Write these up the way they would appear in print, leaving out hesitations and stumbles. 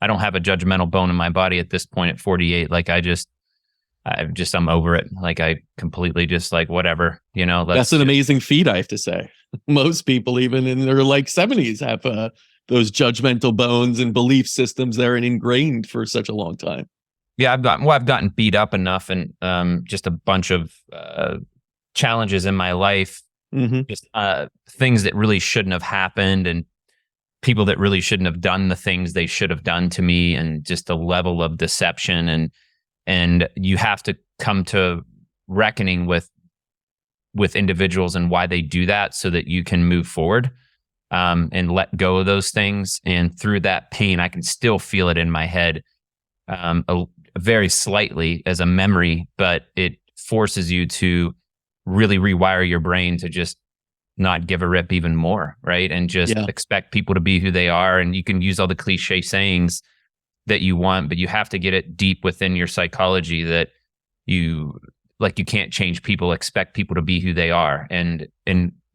I don't have a judgmental bone in my body at this point at 48. Like I'm over it. Like I completely just like, whatever, That's an amazing feat, I have to say. Most people, even in their like 70s, have those judgmental bones and belief systems that are ingrained for such a long time. Yeah, I've gotten beat up enough, and just a bunch of challenges in my life, just things that really shouldn't have happened, and people that really shouldn't have done the things they should have done to me, and just the level of deception, and you have to come to reckoning with individuals and why they do that, so that you can move forward and let go of those things. And through that pain, I can still feel it in my head. Very slightly as a memory, but it forces you to really rewire your brain to just not give a rip even more, right? And just expect people to be who they are. And you can use all the cliche sayings that you want, but you have to get it deep within your psychology that you can't change people, expect people to be who they are. And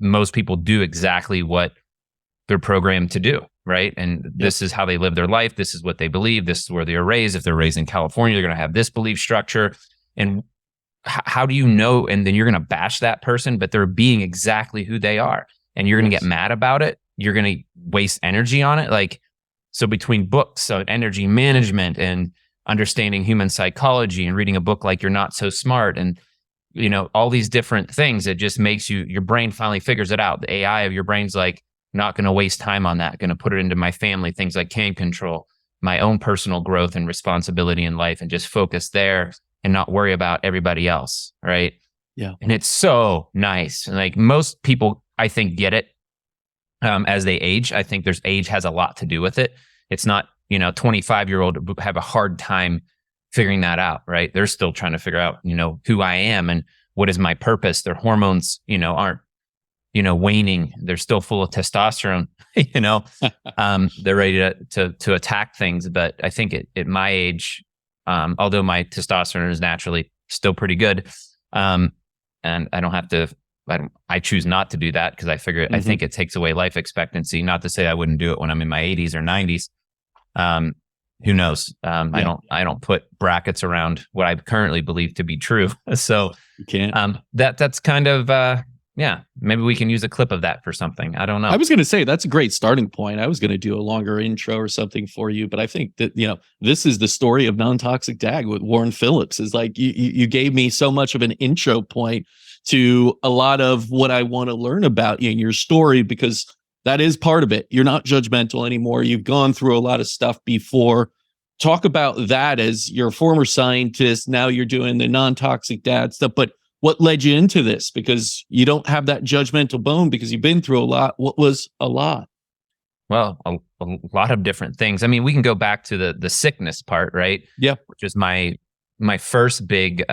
most people do exactly what they're programmed to do. Right. And this is how they live their life. This is what they believe. This is where they are raised. If they're raised in California, they're going to have this belief structure. And how do you know? And then you're going to bash that person, but they're being exactly who they are. And you're going to get mad about it. You're going to waste energy on it. Like, so between books, so energy management and understanding human psychology and reading a book like You're Not So Smart and, all these different things, it just makes your brain finally figures it out. The AI of your brain's like, not going to waste time on that. Going to put it into my family, things I can control, my own personal growth and responsibility in life, and just focus there and not worry about everybody else. Right. Yeah. And it's so nice. And like most people, I think, get it as they age. I think age has a lot to do with it. It's not, 25-year-old have a hard time figuring that out. Right. They're still trying to figure out, who I am and what is my purpose. Their hormones, aren't, waning. They're still full of testosterone, they're ready to attack things. But I think at my age, although my testosterone is naturally still pretty good, and I don't have to, I choose not to do that because I figure, I think it takes away life expectancy. Not to say I wouldn't do it when I'm in my 80s or 90s. Who knows? I don't put brackets around what I currently believe to be true. So you can't. That's kind of, maybe we can use a clip of that for something. I don't know. I was going to say that's a great starting point. I was going to do a longer intro or something for you, but I think that, this is the story of Non-Toxic Dad with Warren Phillips. Is like you gave me so much of an intro point to a lot of what I want to learn about you and your story, because that is part of it. You're not judgmental anymore. You've gone through a lot of stuff before. Talk about that as you're a former scientist. Now you're doing the Non-Toxic Dad stuff, but what led you into this? Because you don't have that judgmental bone because you've been through a lot. What was a lot? Well, a lot of different things. I mean, we can go back to the sickness part, right? Yeah. Which is my first big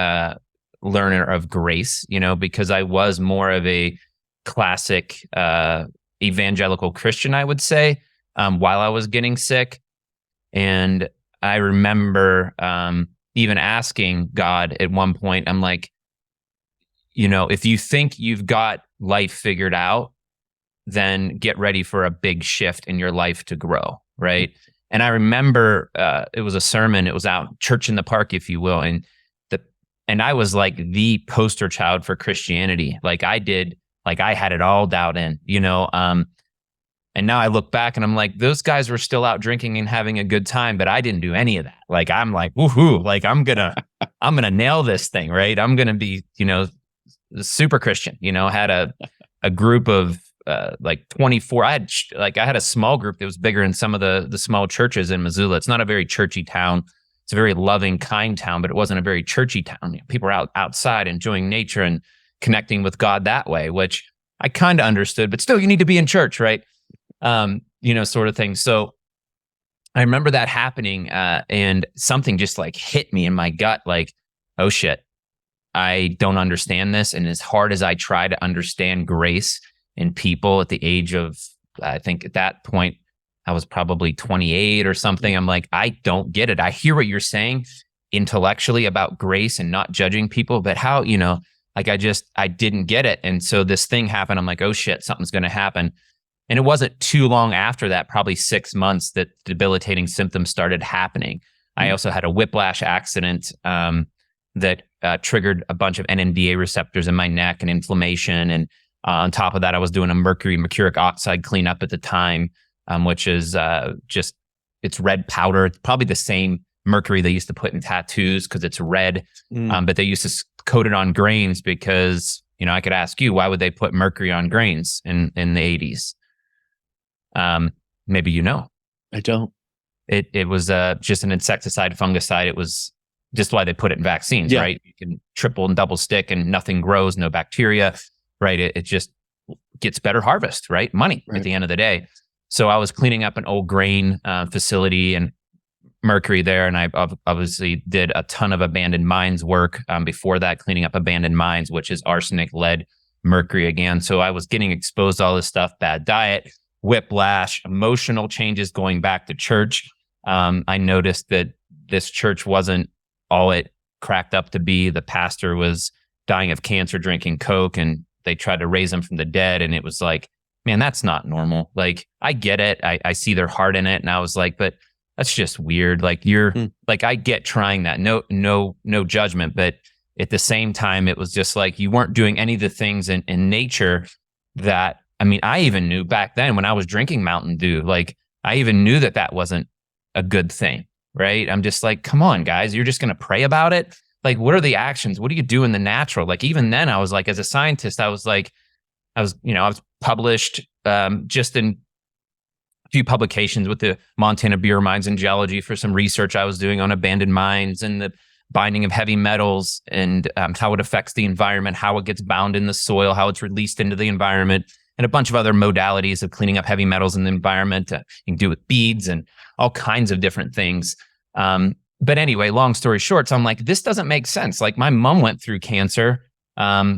learner of grace, because I was more of a classic evangelical Christian, I would say, while I was getting sick. And I remember even asking God at one point, I'm like, if you think you've got life figured out, then get ready for a big shift in your life to grow, right? And I remember it was a sermon. It was out Church in the Park, if you will, and I was like the poster child for Christianity. Like I had it all dialed in, and now I look back and I'm like, those guys were still out drinking and having a good time, but I didn't do any of that. Like I'm like, woohoo! Like I'm gonna nail this thing, right? I'm gonna be, super Christian, had a group of like 24. I had a small group that was bigger than some of the small churches in Missoula. It's not a very churchy town. It's a very loving, kind town, but it wasn't a very churchy town. People were outside enjoying nature and connecting with God that way, which I kind of understood, but still you need to be in church, right? Sort of thing. So I remember that happening and something just like hit me in my gut, like, oh shit, I don't understand this. And as hard as I try to understand grace in people at the age of, I think at that point, I was probably 28 or something. I'm like, I don't get it. I hear what you're saying intellectually about grace and not judging people, but how, I didn't get it. And so this thing happened. I'm like, oh shit, something's going to happen. And it wasn't too long after that, probably 6 months, that debilitating symptoms started happening. I also had a whiplash accident that triggered a bunch of NMDA receptors in my neck and inflammation. And on top of that, I was doing a mercuric oxide cleanup at the time, which is just, it's red powder. It's probably the same mercury they used to put in tattoos because it's red, but they used to coat it on grains because, I could ask you, why would they put mercury on grains in the 80s? Maybe I don't. It was just an insecticide, fungicide. It was just why they put it in vaccines, right? You can triple and double stick and nothing grows, no bacteria, right? It just gets better harvest, right? Money at the end of the day. So I was cleaning up an old grain facility and mercury there. And I obviously did a ton of abandoned mines work before that, cleaning up abandoned mines, which is arsenic, lead, mercury again. So I was getting exposed to all this stuff, bad diet, whiplash, emotional changes going back to church. I noticed that this church wasn't all it cracked up to be. The pastor was dying of cancer, drinking Coke, and they tried to raise him from the dead. And it was like, man, that's not normal. Like, I get it. I see their heart in it. And I was like, but that's just weird. Like, you're like, I get trying that. No judgment. But at the same time, it was just like, you weren't doing any of the things in nature that, I even knew back then when I was drinking Mountain Dew, like, I even knew that wasn't a good thing, right? I'm just like, come on, guys, you're just going to pray about it? Like, what are the actions? What do you do in the natural? Like, even then I was like, as a scientist, I was published just in a few publications with the Montana Bureau of Mines and Geology for some research I was doing on abandoned mines and the binding of heavy metals and how it affects the environment, how it gets bound in the soil, how it's released into the environment, and a bunch of other modalities of cleaning up heavy metals in the environment. You can do with beads and all kinds of different things. But anyway, long story short, so I'm like, this doesn't make sense. Like, my mom went through cancer.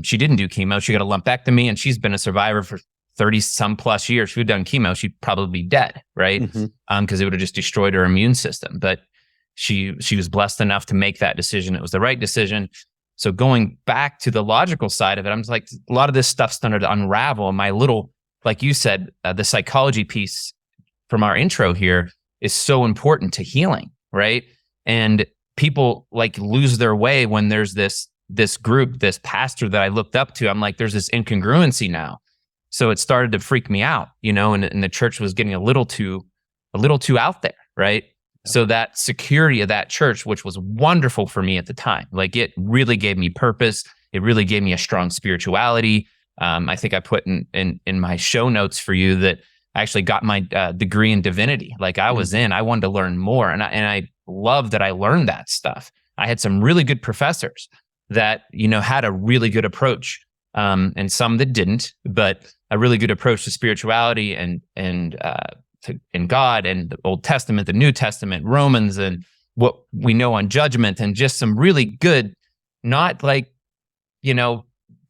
She didn't do chemo. She got a lumpectomy, and she's been a survivor for 30 some plus years. If she'd done chemo, she'd probably be dead, right? Because it would have just destroyed her immune system. But she was blessed enough to make that decision. It was the right decision. So going back to the logical side of it, I'm just like, a lot of this stuff started to unravel. My little, like you said, the psychology piece from our intro here is so important to healing, right? And people like lose their way when there's this group, this pastor that I looked up to. I'm like, there's this incongruency now. So it started to freak me out, and the church was getting a little too out there, right? So that security of that church, which was wonderful for me at the time, like, it really gave me purpose. It really gave me a strong spirituality. I think I put in my show notes for you that I actually got my degree in divinity. Like, I wanted to learn more. And I love that I learned that stuff. I had some really good professors that, had a really good approach, and some that didn't, but a really good approach to spirituality and God and the Old Testament, the New Testament, Romans, and what we know on judgment, and just some really good, not like,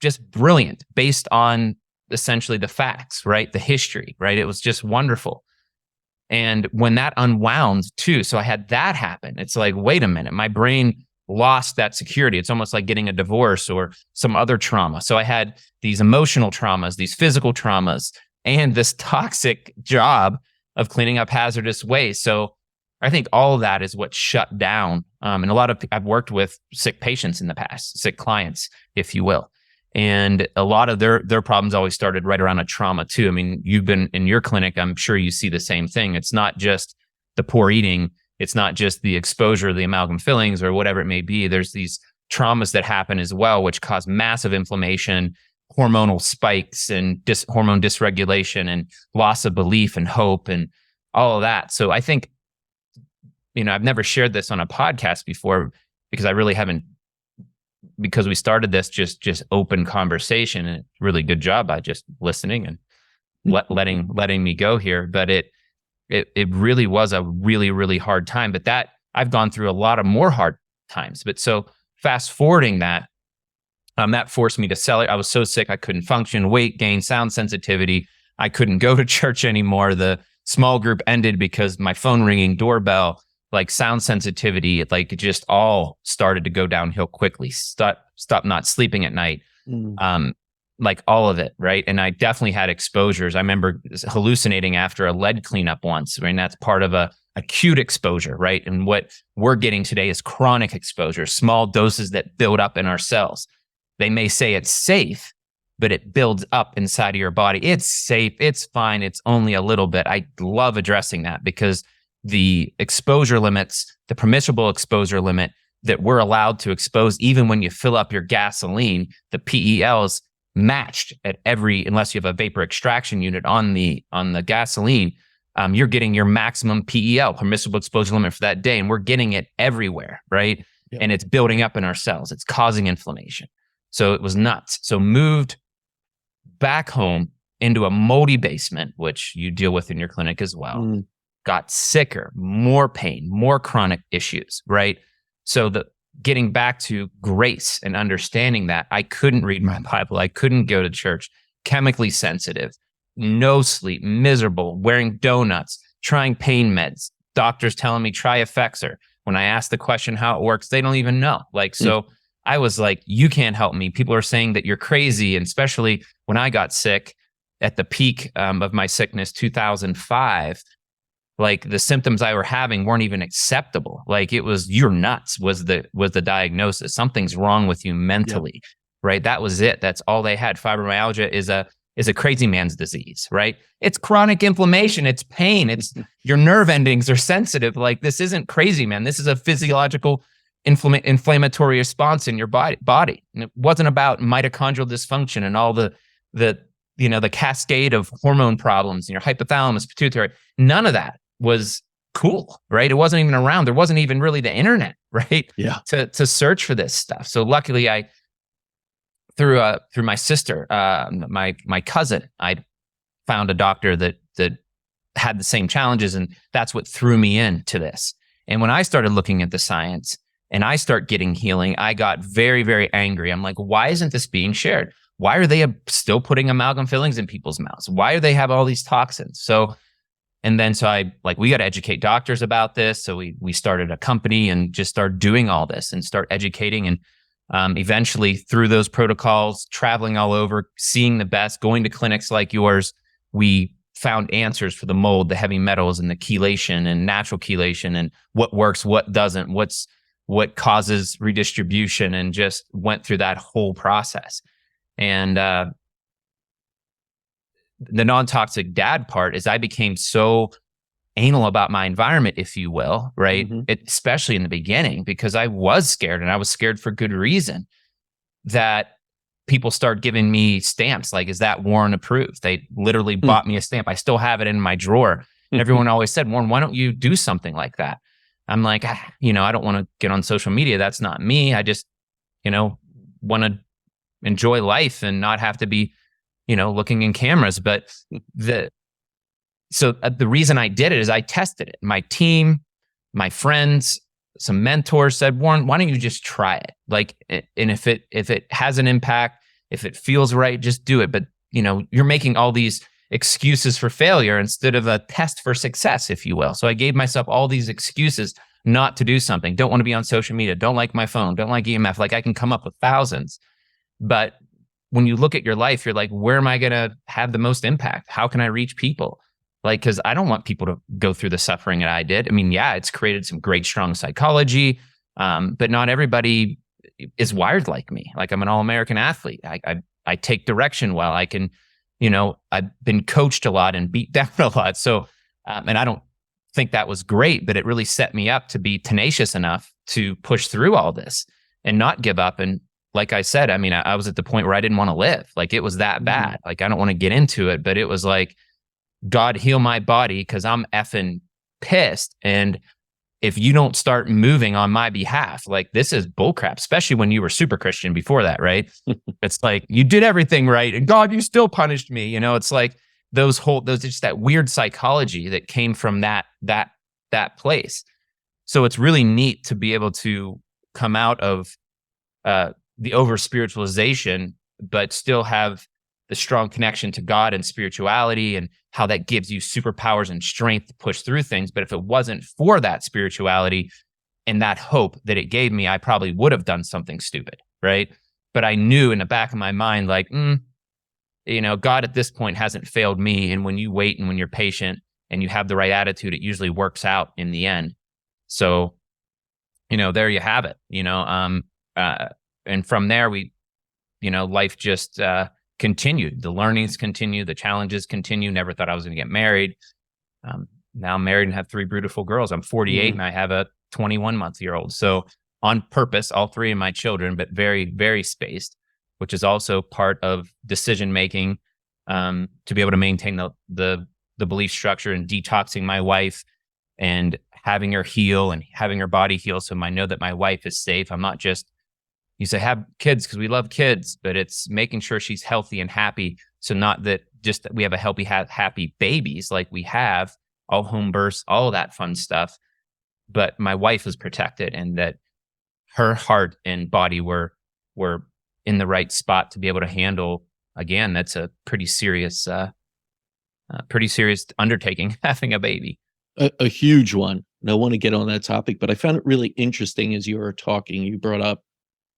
just brilliant, based on essentially the facts, right? The history, right? It was just wonderful. And when that unwound too, so I had that happen. It's like, wait a minute, my brain lost that security. It's almost like getting a divorce or some other trauma. So I had these emotional traumas, these physical traumas, and this toxic job of cleaning up hazardous waste. So I think all of that is what shut down. And a lot of, I've worked with sick patients in the past, sick clients, if you will. And a lot of their problems always started right around a trauma too. You've been in your clinic, I'm sure you see the same thing. It's not just the poor eating. It's not just the exposure of the amalgam fillings or whatever it may be. There's these traumas that happen as well, which cause massive inflammation, hormonal spikes, and hormone dysregulation, and loss of belief and hope, and all of that. So I think, I've never shared this on a podcast before because I really haven't, because we started this just open conversation, and really good job by just listening and letting me go here. But it really was a really, really hard time. But that I've gone through a lot of more hard times. But so fast forwarding that forced me to sell it. I was so sick I couldn't function, weight gain, sound sensitivity. I couldn't go to church anymore. The small group ended because my phone ringing, doorbell, like sound sensitivity, it just all started to go downhill quickly. Stop not sleeping at night. like all of it, right? And I definitely had exposures. I remember hallucinating after a lead cleanup once. I mean, that's part of a acute exposure, right? And what we're getting today is chronic exposure, small doses that build up in our cells. They may say it's safe, but it builds up inside of your body. It's safe. It's fine. It's only a little bit. I love addressing that because the exposure limits, the permissible exposure limit that we're allowed to expose, even when you fill up your gasoline, the PELs matched at every, unless you have a vapor extraction unit on the gasoline, you're getting your maximum PEL, permissible exposure limit for that day. And we're getting it everywhere, right? Yep. And it's building up in our cells. It's causing inflammation. So it was nuts. So moved back home into a moldy basement, which you deal with in your clinic as well. Got sicker, more pain, more chronic issues, right? So getting back to grace and understanding that I couldn't read my Bible, I couldn't go to church, chemically sensitive, no sleep, miserable, wearing donuts, trying pain meds, doctors telling me try Effexor. When I ask the question how it works, they don't even know. Like, so I was like, you can't help me. People are saying that you're crazy. And especially when I got sick at the peak of my sickness, 2005, like the symptoms I were having weren't even acceptable. Like it was, you're nuts was the diagnosis. Something's wrong with you mentally, right? That was it. That's all they had. Fibromyalgia is a crazy man's disease, right? It's chronic inflammation. It's pain. It's your nerve endings are sensitive. Like this isn't crazy, man. This is a physiological inflammatory response in your body. And it wasn't about mitochondrial dysfunction and all the cascade of hormone problems in your hypothalamus, pituitary. None of that was cool, right? It wasn't even around. There wasn't even really the internet, right? Yeah. To search for this stuff. So luckily I, through my sister, my cousin, I found a doctor that had the same challenges, and that's what threw me into this. And when I started looking at the science and I start getting healing, I got very, very angry. I'm like, why isn't this being shared? Why are they still putting amalgam fillings in people's mouths? Why do they have all these toxins? So we got to educate doctors about this. So we started a company and just started doing all this and start educating. And eventually through those protocols, traveling all over, seeing the best, going to clinics like yours, we found answers for the mold, the heavy metals, and the chelation and natural chelation, and what works, what doesn't, what causes redistribution, and just went through that whole process. And the non-toxic dad part is I became so anal about my environment, if you will, right? Especially in the beginning, because I was scared, and I was scared for good reason, that people start giving me stamps. Like, is that Warren approved? They literally bought me a stamp. I still have it in my drawer. And everyone always said, Warren, why don't you do something like that? I'm like, I don't want to get on social media. That's not me. I just, want to enjoy life and not have to be, looking in cameras. But the reason I did it is I tested it. My team, my friends, some mentors said, Warren, why don't you just try it? Like, and if it has an impact, if it feels right, just do it. But, you're making all these excuses for failure instead of a test for success, if you will. So I gave myself all these excuses not to do something. Don't want to be on social media. Don't like my phone. Don't like EMF. Like, I can come up with thousands. But when you look at your life, you're like, where am I going to have the most impact? How can I reach people? Like, because I don't want people to go through the suffering that I did. I mean, yeah, it's created some great, strong psychology, but not everybody is wired like me. Like, I'm an all-American athlete. I take direction well. I can, I've been coached a lot and beat down a lot. So, and I don't think that was great, but it really set me up to be tenacious enough to push through all this and not give up. And like I said, I mean, I was at the point where I didn't want to live. Like, it was that bad. Like, I don't want to get into it, but it was like, God, heal my body, because I'm effing pissed. And if you don't start moving on my behalf, like, this is bullcrap, especially when you were super Christian before that, right? It's like, you did everything right, and God, you still punished me. It's like those just that weird psychology that came from that place. So it's really neat to be able to come out of the over spiritualization, but still have the strong connection to God and spirituality, and how that gives you superpowers and strength to push through things. But if it wasn't for that spirituality and that hope that it gave me, I probably would have done something stupid, right? But I knew in the back of my mind, like, God at this point hasn't failed me. And when you wait and when you're patient and you have the right attitude, it usually works out in the end. So, there you have it, and from there life just continued. The learnings continue, the challenges continue. Never thought I was going to get married. Now I'm married and have 3 beautiful girls. I'm 48 and I have a 21-month-old. So on purpose, all 3 of my children, but very, very spaced, which is also part of decision making, to be able to maintain the belief structure and detoxing my wife and having her heal and having her body heal. So I know that my wife is safe. I'm not just, you say have kids because we love kids, but it's making sure she's healthy and happy. So not that just that we have a happy babies, like we have all home births, all of that fun stuff, but my wife is protected and that her heart and body were in the right spot to be able to handle. Again, that's a pretty serious undertaking, having a baby. A huge one. And I want to get on that topic, but I found it really interesting as you were talking. You brought up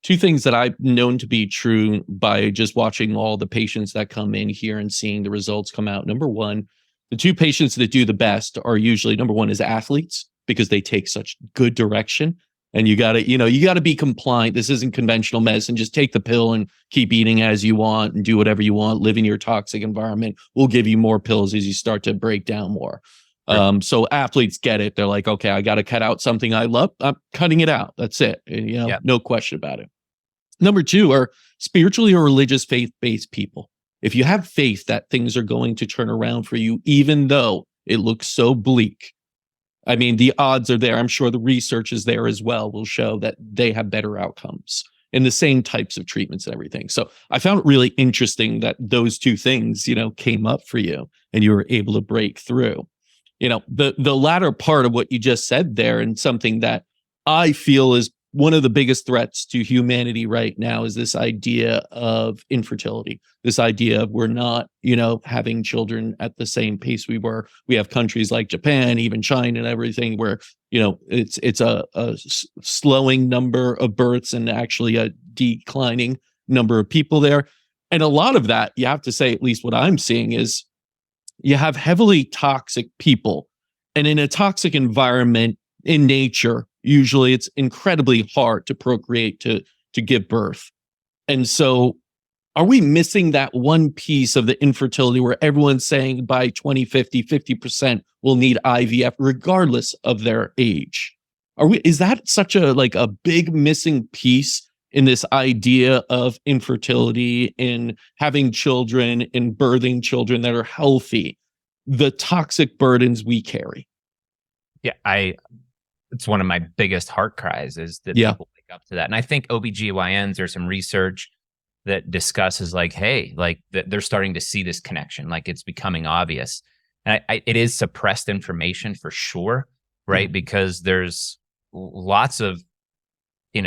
2 things that I've known to be true by just watching all the patients that come in here and seeing the results come out. Number one, the 2 patients that do the best are usually, number one is athletes, because they take such good direction. And you gotta be compliant. This isn't conventional medicine. Just take the pill and keep eating as you want and do whatever you want. Live in your toxic environment. We'll give you more pills as you start to break down more. Right. So athletes get it. They're like, okay, I got to cut out something I love. I'm cutting it out. That's it. And, no question about it. Number 2 are spiritually or religious faith-based people. If you have faith that things are going to turn around for you, even though it looks so bleak, I mean, the odds are there. I'm sure the research is there as well, will show that they have better outcomes in the same types of treatments and everything. So I found it really interesting that those 2 things, came up for you and you were able to break through. The latter part of what you just said there, and something that I feel is one of the biggest threats to humanity right now, is this idea of infertility. This idea of we're not, having children at the same pace we were. We have countries like Japan, even China and everything, where, it's a slowing number of births and actually a declining number of people there. And a lot of that, you have to say, at least what I'm seeing, is you have heavily toxic people. And in a toxic environment in nature, usually it's incredibly hard to procreate, to give birth. And so are we missing that one piece of the infertility where everyone's saying by 2050, 50% will need IVF regardless of their age? Is that such a big missing piece in this idea of infertility, in having children, in birthing children that are healthy, the toxic burdens we carry? Yeah, it's one of my biggest heart cries is that people wake up to that. And I think OBGYNs, there's some research that discusses that they're starting to see this connection, like it's becoming obvious. And it is suppressed information for sure, right? Because there's lots of, I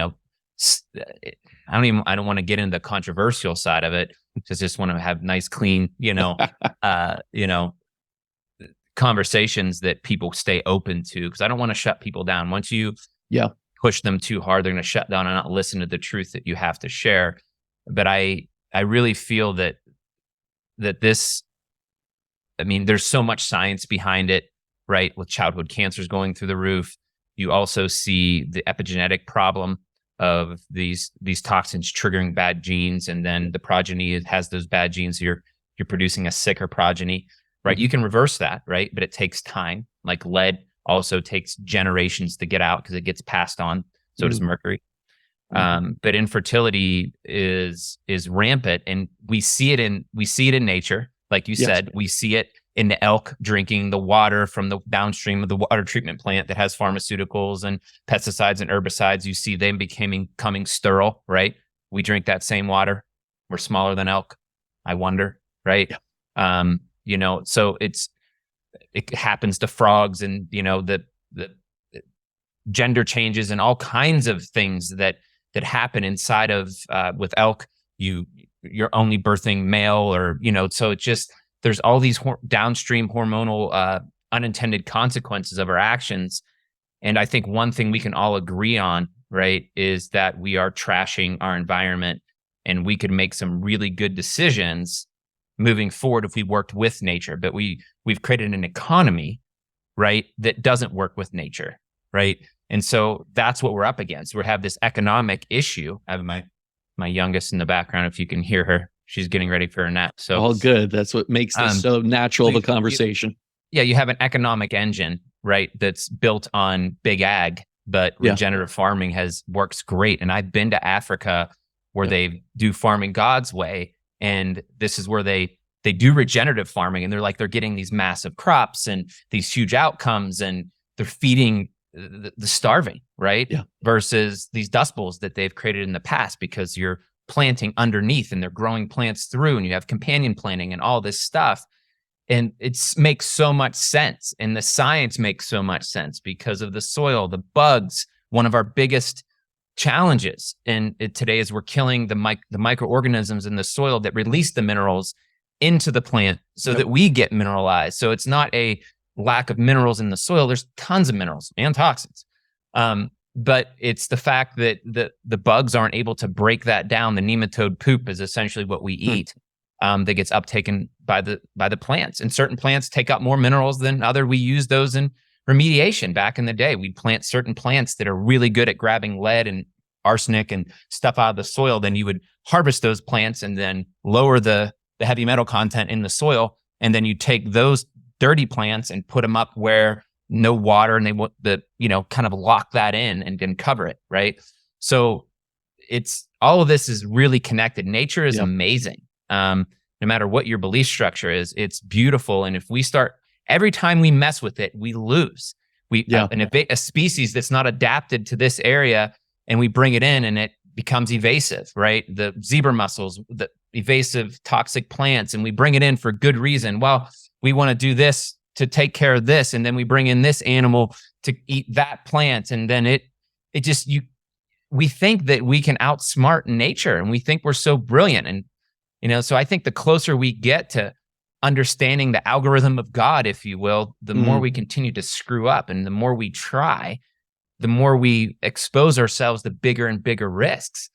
don't want to get into the controversial side of it, because I just want to have nice, clean, conversations that people stay open to, because I don't want to shut people down. Once you push them too hard, they're going to shut down and not listen to the truth that you have to share. But I really feel that this, there's so much science behind it, right? With childhood cancers going through the roof. You also see the epigenetic problem of these toxins triggering bad genes, and then the progeny has those bad genes. So you're producing a sicker progeny, right? You can reverse that, right? But it takes time. Like lead also takes generations to get out because it gets passed on. So does mercury. But infertility is rampant, and we see it in nature. Like you said, we see it in the elk drinking the water from the downstream of the water treatment plant that has pharmaceuticals and pesticides and herbicides. You see them becoming sterile, right? We drink that same water. We're smaller than elk. I wonder, right? Yeah. So it happens to frogs, and the gender changes and all kinds of things that happen inside of with elk. You're only birthing male, or so it's just, there's all these downstream hormonal unintended consequences of our actions. And I think one thing we can all agree on, right, is that we are trashing our environment, and we could make some really good decisions moving forward if we worked with nature. But we've created an economy, right, that doesn't work with nature, right? And so that's what we're up against. We have this economic issue. I have my youngest in the background. If you can hear her, she's getting ready for her nap. So all good. That's what makes this so natural of a conversation. You have an economic engine, right, that's built on big ag, but regenerative farming works great. And I've been to Africa where they do farming God's way, and this is where they do regenerative farming, and they're getting these massive crops and these huge outcomes, and they're feeding the starving, right? Yeah. Versus these dust bowls that they've created in the past, because you're planting underneath and they're growing plants through, and you have companion planting and all this stuff. And it makes so much sense. And the science makes so much sense because of the soil, the bugs. One of our biggest challenges today is we're killing the microorganisms in the soil that release the minerals into the plant so that we get mineralized. So it's not a lack of minerals in the soil. There's tons of minerals and toxins. But it's the fact that the bugs aren't able to break that down. The nematode poop is essentially what we eat. That gets uptaken by the plants, and certain plants take up more minerals than other. We use those in remediation. Back in the day, we'd plant certain plants that are really good at grabbing lead and arsenic and stuff out of the soil. Then you would harvest those plants and then lower the heavy metal content in the soil. And then you take those dirty plants and put them up where no water, and they want kind of lock that in and then cover it. Right. So it's all of this is really connected. Nature is amazing. No matter what your belief structure is, it's beautiful. And if we start, every time we mess with it, we lose. A species that's not adapted to this area, and we bring it in, and it becomes evasive, right? The zebra mussels, the evasive toxic plants, and we bring it in for good reason. Well, we want to do this to take care of this, and then we bring in this animal to eat that plant, and then we think that we can outsmart nature, and we think we're so brilliant. And so I think the closer we get to understanding the algorithm of God, if you will, the more we continue to screw up, and the more we try, the more we expose ourselves to bigger and bigger risks,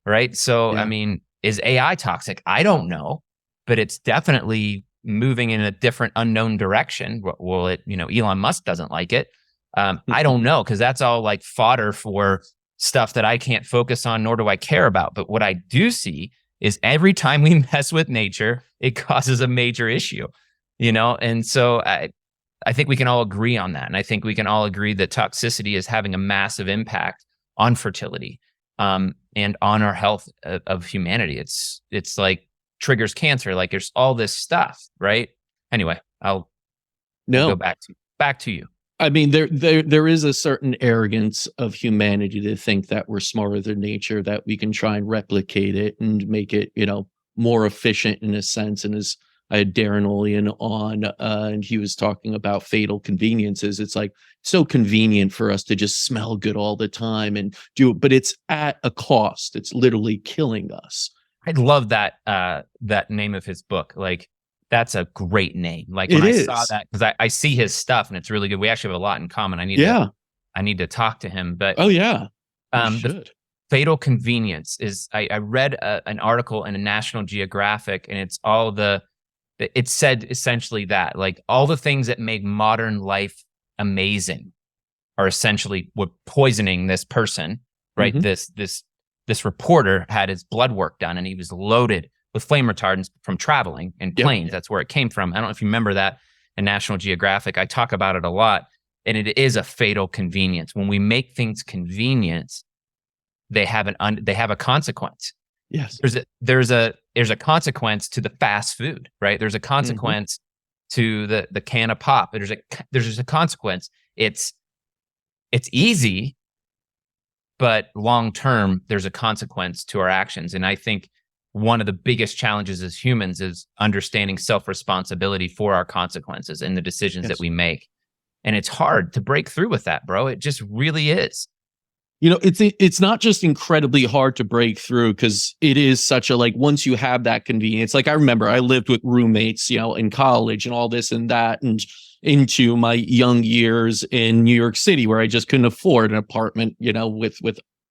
right? So, I mean, is AI toxic? I don't know, but it's definitely moving in a different unknown direction. Will it, Elon Musk doesn't like it. I don't know, because that's all like fodder for stuff that I can't focus on, nor do I care about. But what I do see is every time we mess with nature, it causes a major issue, And so I think we can all agree on that. And I think we can all agree that toxicity is having a massive impact on fertility, and on our health of humanity. It's like triggers cancer. Like there's all this stuff, right? Anyway, I'll go back to you. I mean, there is a certain arrogance of humanity to think that we're smarter than nature, that we can try and replicate it and make it, more efficient in a sense. And as I had Darren Olean on, and he was talking about fatal conveniences. It's like so convenient for us to just smell good all the time and do it, but it's at a cost. It's literally killing us. I love that name of his book. Like, that's a great name. Like when I saw that, because I see his stuff and it's really good. We actually have a lot in common. I need to talk to him. But the fatal convenience is, I read an article in a National Geographic, and it's it said essentially that, like, all the things that make modern life amazing are essentially what poisoning this person, right? Mm-hmm. This reporter had his blood work done, and he was loaded with flame retardants from traveling in planes. Yep. That's where it came from. I don't know if you remember that in National Geographic. I talk about it a lot, and it is a fatal convenience. When we make things convenient, they have a consequence. Yes. There's a consequence to the fast food, right? There's a consequence to the can of pop. There's a consequence. It's easy, but long term, there's a consequence to our actions. And I think one of the biggest challenges as humans is understanding self-responsibility for our consequences and the decisions that we make. And it's hard to break through with that, bro. It just really is. It's not just incredibly hard to break through, because it is such a, like, once you have that convenience, like I remember I lived with roommates, in college and all this and that, and into my young years in New York City, where I just couldn't afford an apartment,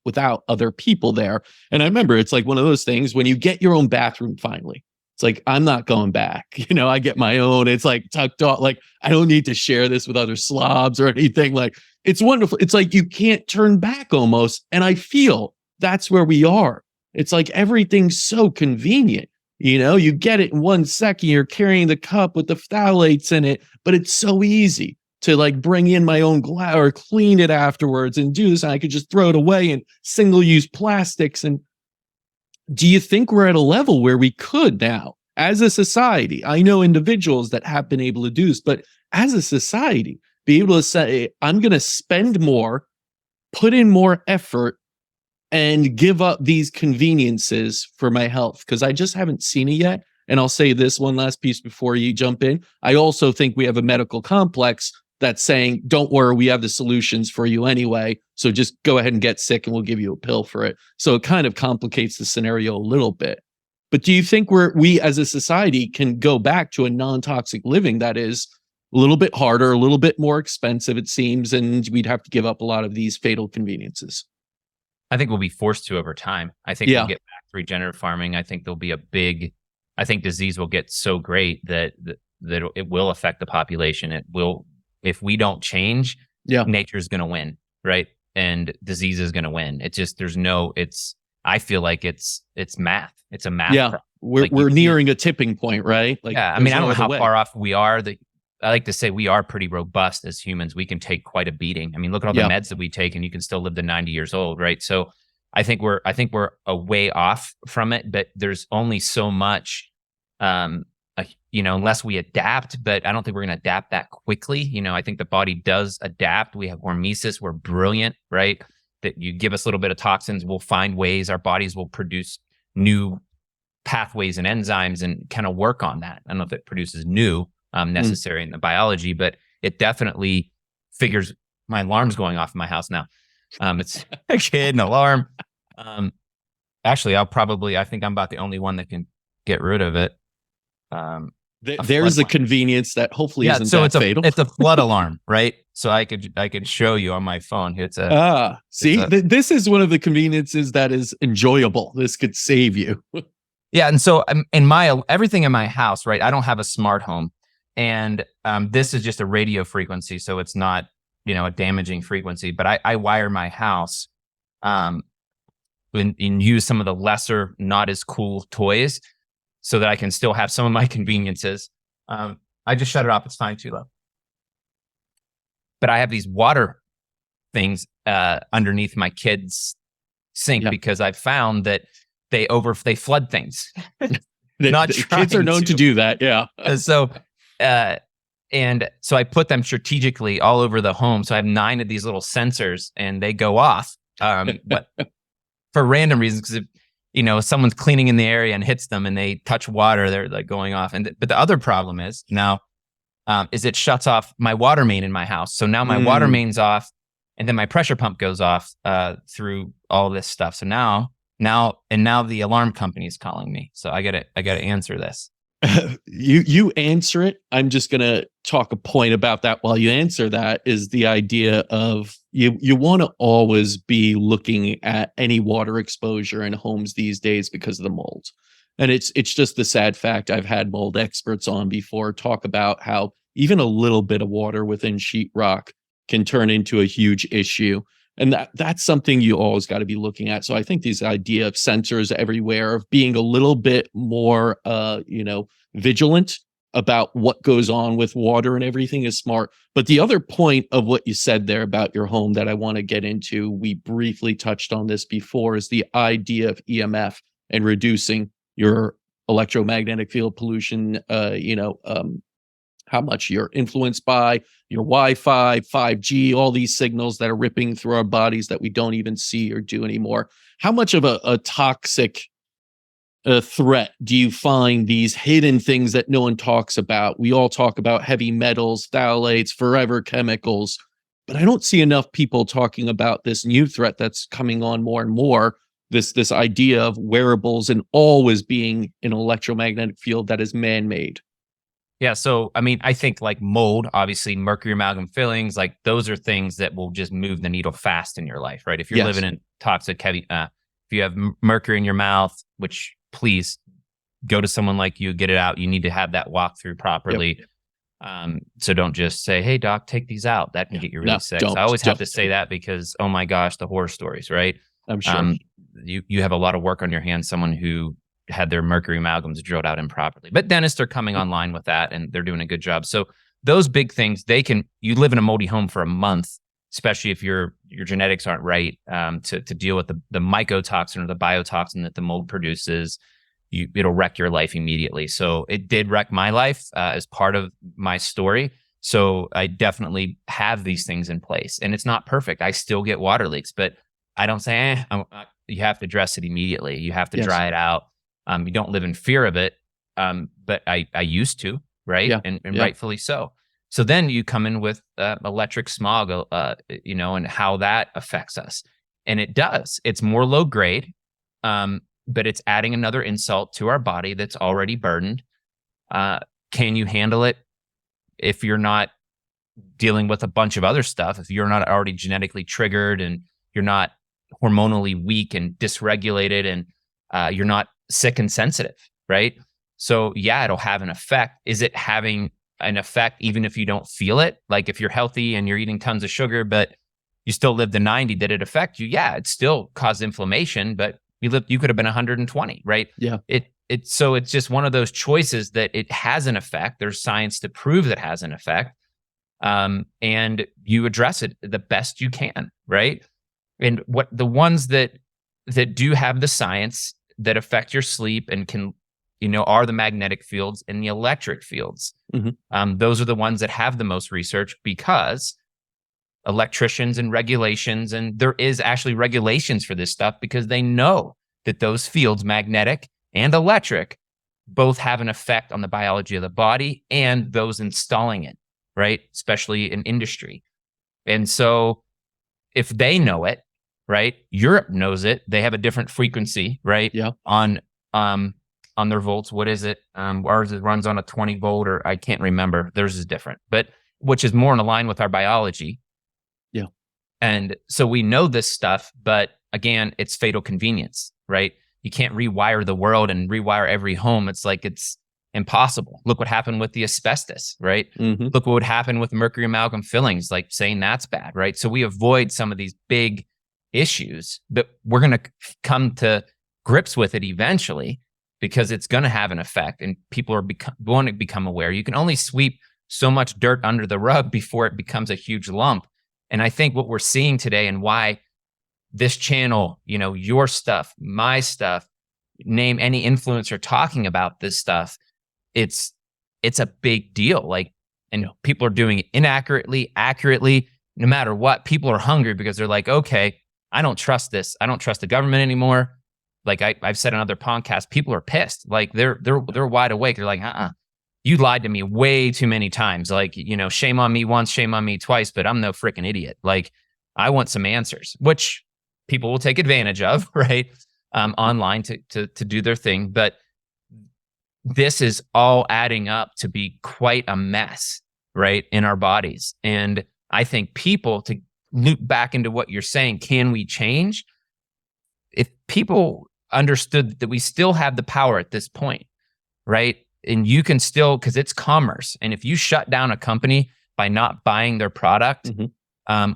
without other people there. And I remember it's like one of those things when you get your own bathroom finally, It's like, I'm not going back. I get my own. It's like tucked off. Like, I don't need to share this with other slobs or anything. Like, it's wonderful. It's like you can't turn back almost. And I feel that's where we are. It's like everything's so convenient. You get it in 1 second. You're carrying the cup with the phthalates in it, but it's so easy to like bring in my own glass or clean it afterwards and do this. And I could just throw it away in single-use plastics. And do you think we're at a level where we could now, as a society? I know individuals that have been able to do this, but as a society, be able to say, I'm going to spend more, put in more effort, and give up these conveniences for my health? Because I just haven't seen it yet. And I'll say this one last piece before you jump in. I also think we have a medical complex that's saying, don't worry, we have the solutions for you anyway. So just go ahead and get sick and we'll give you a pill for it. So it kind of complicates the scenario a little bit. But do you think we as a society can go back to a non-toxic living that is a little bit harder, a little bit more expensive, it seems, and we'd have to give up a lot of these fatal conveniences? I think we'll be forced to over time. I think we'll get back to regenerative farming. I think there'll be I think disease will get so great that it will affect the population. It will, if we don't change, nature's going to win, right? And disease is going to win. It's just, I feel like it's math. It's a math. Yeah. We're nearing a tipping point, right? Like, I mean, I don't know how far off we are. I like to say we are pretty robust as humans. We can take quite a beating. I mean, look at all the meds that we take, and you can still live to 90 years old, right? So I think we're a way off from it, but there's only so much, unless we adapt. But I don't think we're going to adapt that quickly. I think the body does adapt. We have hormesis. We're brilliant, right? That you give us a little bit of toxins, we'll find ways. Our bodies will produce new pathways and enzymes and kind of work on that. I don't know if it produces new necessary in the biology, but it definitely figures. My alarm's going off in my house now. It's a kid, an alarm. Actually, I think I'm about the only one that can get rid of it. There's a convenience that hopefully isn't that fatal. It's a flood alarm, right? So I could show you on my phone. This is one of the conveniences that is enjoyable. This could save you. Yeah, and so everything in my house, right? I don't have a smart home. And this is just a radio frequency, so it's not, a damaging frequency. But I wire my house and use some of the lesser, not as cool toys so that I can still have some of my conveniences. I just shut it off. It's fine, too low. But I have these water things underneath my kids' sink because I've found that they flood things. Kids are known to do that, yeah. And so I put them strategically all over the home. So I have 9 of these little sensors, and they go off, but for random reasons. Because if someone's cleaning in the area and hits them and they touch water, they're like going off. But the other problem is now, is it shuts off my water main in my house. So now my water main's off, and then my pressure pump goes off through all this stuff. So now the alarm company is calling me. So I gotta answer this. You answer it. I'm just going to talk a point about that while you answer that, is the idea of you want to always be looking at any water exposure in homes these days because of the mold. And it's just the sad fact. I've had mold experts on before talk about how even a little bit of water within sheetrock can turn into a huge issue. And that's something you always got to be looking at. So I think this idea of sensors everywhere, of being a little bit more, vigilant about what goes on with water and everything is smart. But the other point of what you said there about your home that I want to get into, we briefly touched on this before, is the idea of EMF and reducing your electromagnetic field pollution, how much you're influenced by your Wi-Fi, 5G, all these signals that are ripping through our bodies that we don't even see or do anymore. How much of a toxic threat do you find these hidden things that no one talks about? We all talk about heavy metals, phthalates, forever chemicals, but I don't see enough people talking about this new threat that's coming on more and more. This idea of wearables and always being an electromagnetic field that is man-made. Yeah. So, I mean, I think like mold, obviously mercury amalgam fillings, like those are things that will just move the needle fast in your life, right? If you're living in toxic heavy, if you have mercury in your mouth, which please go to someone like you, get it out. You need to have that walkthrough properly. Yep. So don't just say, "Hey doc, take these out." That can get you really sick. So I always have to say that because, oh my gosh, the horror stories, right? I'm sure. You have a lot of work on your hands. Someone who had their mercury amalgams drilled out improperly, but dentists are coming online with that, and they're doing a good job. So those big things, you live in a moldy home for a month, especially if your genetics aren't right, to deal with the mycotoxin or the biotoxin that the mold produces. It'll wreck your life immediately. So it did wreck my life as part of my story. So I definitely have these things in place, and it's not perfect. I still get water leaks, but I don't say, you have to address it immediately. You have to dry it out. You don't live in fear of it. But I used to, right? Yeah. And rightfully so. So then you come in with electric smog, and how that affects us. And it does. It's more low grade, but it's adding another insult to our body that's already burdened. Can you handle it if you're not dealing with a bunch of other stuff? If you're not already genetically triggered and you're not hormonally weak and dysregulated and you're not sick and sensitive, right? So yeah, it'll have an effect. Is it having an effect even if you don't feel it? Like if you're healthy and you're eating tons of sugar, but you still live to 90, did it affect you? Yeah, it still caused inflammation, but you could have been 120, right? Yeah. So it's just one of those choices that it has an effect. There's science to prove that it has an effect. And you address it the best you can, right? And what the ones that do have the science that affect your sleep and can, are the magnetic fields and the electric fields. Mm-hmm. Those are the ones that have the most research, because electricians and regulations, and there is actually regulations for this stuff, because they know that those fields, magnetic and electric, both have an effect on the biology of the body and those installing it, right? Especially in industry. And so if they know it, right? Europe knows it. They have a different frequency, right? Yeah. On their volts. What is it? Ours runs on a 20 volt, or I can't remember. Theirs is different, but which is more in line with our biology. Yeah. And so we know this stuff, but again, it's fatal convenience, right? You can't rewire the world and rewire every home. It's impossible. Look what happened with the asbestos, right? Mm-hmm. Look what would happen with mercury amalgam fillings, like saying that's bad, right? So we avoid some of these big issues, but we're going to come to grips with it eventually, because it's going to have an effect, and people are going to become aware. You can only sweep so much dirt under the rug before it becomes a huge lump. And I think what we're seeing today, and why this channel, your stuff, my stuff, name any influencer talking about this stuff, it's a big deal. And people are doing it inaccurately, accurately, no matter what. People are hungry because they're like, okay, I don't trust this. I don't trust the government anymore. Like I've said on other podcasts, people are pissed. Like they're wide awake. They're like, you lied to me way too many times. Like, shame on me once, shame on me twice, but I'm no freaking idiot. Like I want some answers, which people will take advantage of, right? Online to do their thing. But this is all adding up to be quite a mess, right? In our bodies. And I think people, to loop back into what you're saying, can we change? If people understood that we still have the power at this point, right? And you can still, because it's commerce. And if you shut down a company by not buying their product,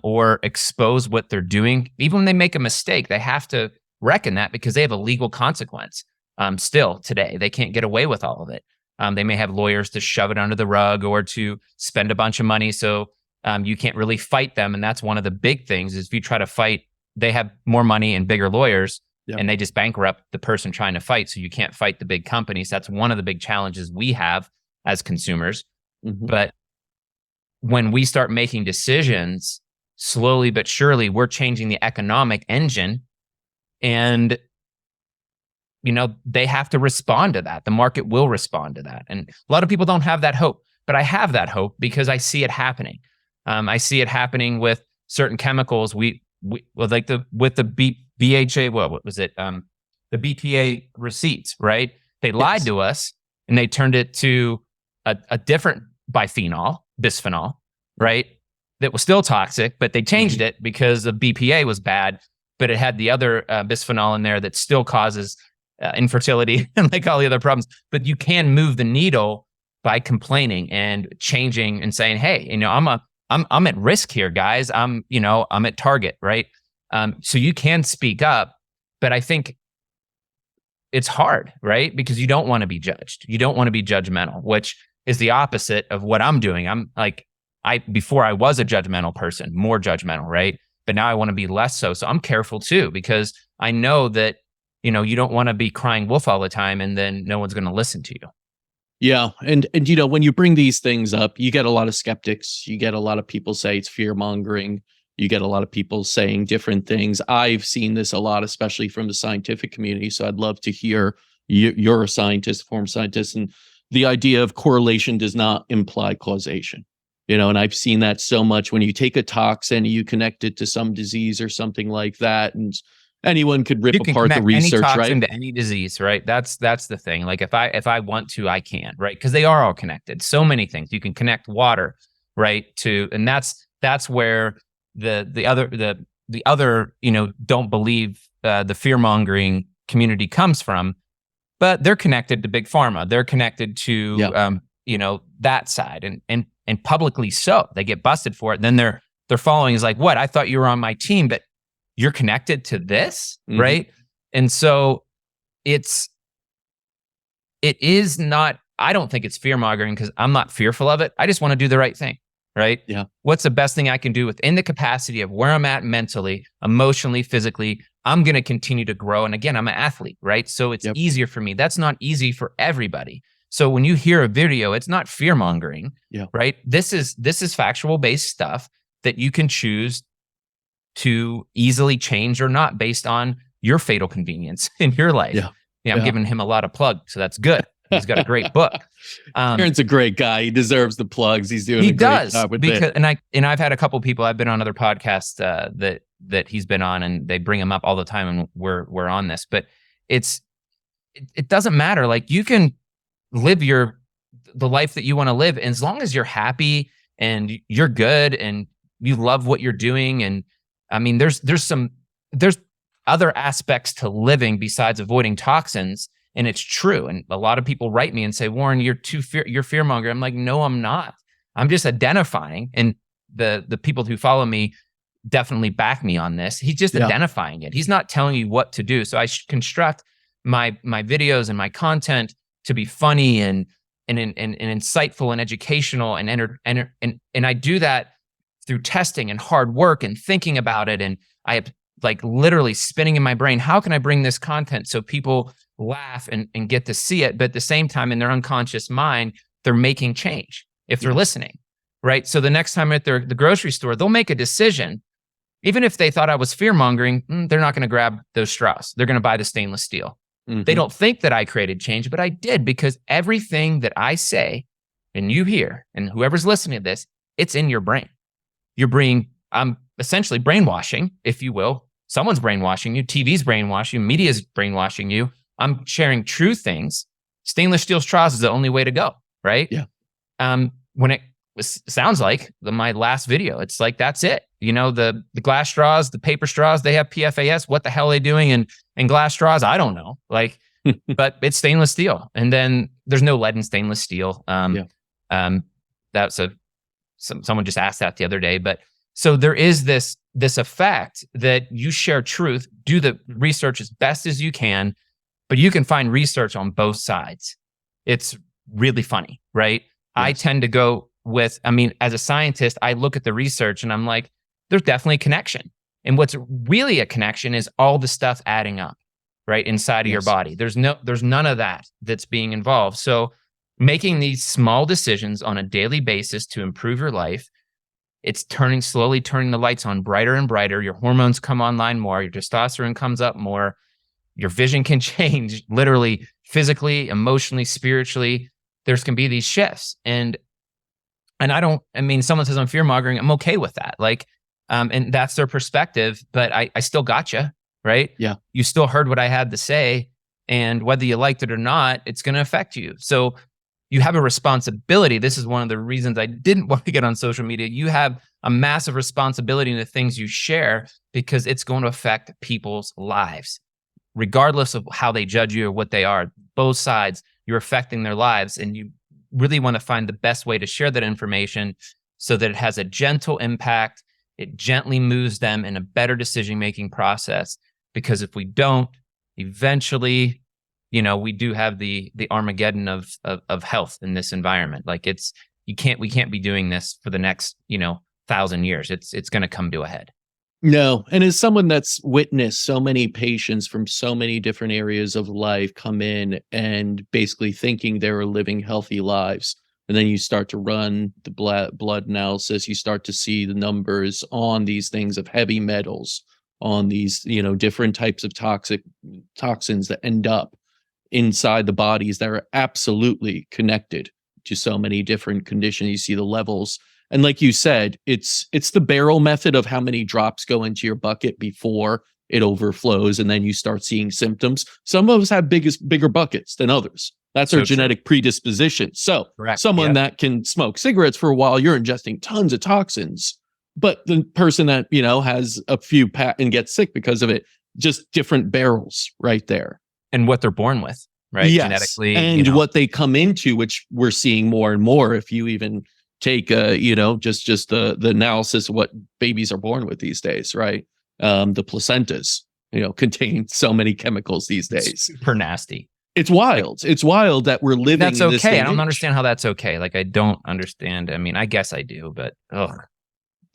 or expose what they're doing, even when they make a mistake, they have to reckon that, because they have a legal consequence. Still today, they can't get away with all of it. They may have lawyers to shove it under the rug or to spend a bunch of money. So you can't really fight them. And that's one of the big things, is if you try to fight, they have more money and bigger lawyers. Yep. And they just bankrupt the person trying to fight. So you can't fight the big companies. That's one of the big challenges we have as consumers. Mm-hmm. But when we start making decisions, slowly but surely, we're changing the economic engine. And, they have to respond to that. The market will respond to that. And a lot of people don't have that hope. But I have that hope because I see it happening. I see it happening with certain chemicals. With the BHA, what was it? The BPA receipts, right? They lied to us, and they turned it to a different bisphenol, right? That was still toxic, but they changed it because the BPA was bad, but it had the other bisphenol in there that still causes infertility and like all the other problems, but you can move the needle by complaining and changing and saying, hey, I'm at risk here, guys. I'm at target, right? So you can speak up, but I think it's hard, right? Because you don't want to be judged. You don't want to be judgmental, which is the opposite of what I'm doing. I'm like, before I was a judgmental person, more judgmental, right? But now I want to be less so. So I'm careful too, because I know that, you don't want to be crying wolf all the time and then no one's going to listen to you. Yeah. And when you bring these things up, you get a lot of skeptics. You get a lot of people say it's fear mongering. You get a lot of people saying different things. I've seen this a lot, especially from the scientific community. So I'd love to hear you're a scientist, former scientist, and the idea of correlation does not imply causation. And I've seen that so much when you take a toxin, you connect it to some disease or something like that, and anyone could rip apart the research, any right? To any disease, right? That's the thing. Like if I want to, I can, right? Because they are all connected. So many things. You can connect water, right? And that's where the other don't believe the fear mongering community comes from, but they're connected to big pharma. They're connected to that side, and publicly so. They get busted for it. Then their following is like, what? I thought you were on my team, but you're connected to this, right? And so it is not, I don't think it's fear mongering because I'm not fearful of it. I just want to do the right thing, right? Yeah. What's the best thing I can do within the capacity of where I'm at mentally, emotionally, physically? I'm going to continue to grow. And again, I'm an athlete, right? So it's easier for me. That's not easy for everybody. So when you hear a video, it's not fear mongering, right? This is factual based stuff that you can choose to easily change or not based on your fatal convenience in your life. I'm giving him a lot of plug, so that's good. He's got a great book. Aaron's a great guy. He deserves the plugs. He's doing a great job with it. And I've had a couple people. I've been on other podcasts that he's been on, and they bring him up all the time, and we're on this. But it doesn't matter. Like you can live the life that you want to live, and as long as you're happy and you're good and you love what you're doing, and I mean, there's other aspects to living besides avoiding toxins, and it's true. And a lot of people write me and say, Warren, you're fear monger. I'm like, no, I'm not. I'm just identifying, and the people who follow me definitely back me on this. He's just identifying it. He's not telling you what to do. So I should construct my videos and my content to be funny and insightful and educational and I do that through testing and hard work and thinking about it. And I have like literally spinning in my brain, how can I bring this content so people laugh and get to see it, but at the same time in their unconscious mind, they're making change if they're listening, right? So the next time at the grocery store, they'll make a decision. Even if they thought I was fear mongering, they're not going to grab those straws. They're going to buy the stainless steel. They don't think that I created change, but I did, because everything that I say and you hear and whoever's listening to this, it's in your brain. I'm essentially brainwashing, if you will. Someone's brainwashing you. TV's brainwashing you. Media's brainwashing you. I'm sharing true things. Stainless steel straws is the only way to go, right? Yeah. When it sounds like my last video, it's like, that's it. The glass straws, the paper straws, they have PFAS. What the hell are they doing in glass straws? I don't know. Like, but it's stainless steel. And then there's no lead in stainless steel. That's someone just asked that the other day. But so there is this effect that you share truth, do the research as best as you can, but you can find research on both sides. It's really funny, right? Yes. I tend to go with, as a scientist, I look at the research and I'm like, there's definitely a connection. And what's really a connection is all the stuff adding up, right? Inside of your body. There's none of that that's being involved. So making these small decisions on a daily basis to improve your life, it's slowly turning the lights on brighter and brighter. Your hormones come online more. Your testosterone comes up more. Your vision can change literally, physically, emotionally, spiritually. There's can be these shifts. And someone says I'm fear mongering. I'm okay with that. And that's their perspective, but I still got you, right? Yeah. You still heard what I had to say, and whether you liked it or not, it's going to affect you. So you have a responsibility. This is one of the reasons I didn't want to get on social media. You have a massive responsibility in the things you share, because it's going to affect people's lives. regardless of how they judge you or what they are, both sides, you're affecting their lives. And you really want to find the best way to share that information so that it has a gentle impact. It gently moves them in a better decision-making process. Because if we don't, eventually, we do have the Armageddon of health in this environment. Like we can't be doing this for the next, 1,000 years. It's going to come to a head. No. And as someone that's witnessed so many patients from so many different areas of life come in and basically thinking they're living healthy lives, and then you start to run the blood analysis, you start to see the numbers on these things of heavy metals, on these, different types of toxins that end up inside the bodies that are absolutely connected to so many different conditions. You see the levels. And like you said, it's the barrel method of how many drops go into your bucket before it overflows, and then you start seeing symptoms. Some of us have bigger buckets than others. That's our genetic predisposition. So Correct. Someone that can smoke cigarettes for a while, you're ingesting tons of toxins. But the person that, has a few and gets sick because of it, just different barrels right there. And what they're born with, right? Yes. Genetically. And what they come into, which we're seeing more and more. If you even take, just the analysis of what babies are born with these days, right? The placentas, contain so many chemicals these days. Super nasty. It's wild. It's wild that we're living. That's in this okay. I don't understand how that's okay. Like, I don't understand. I mean, I guess I do, but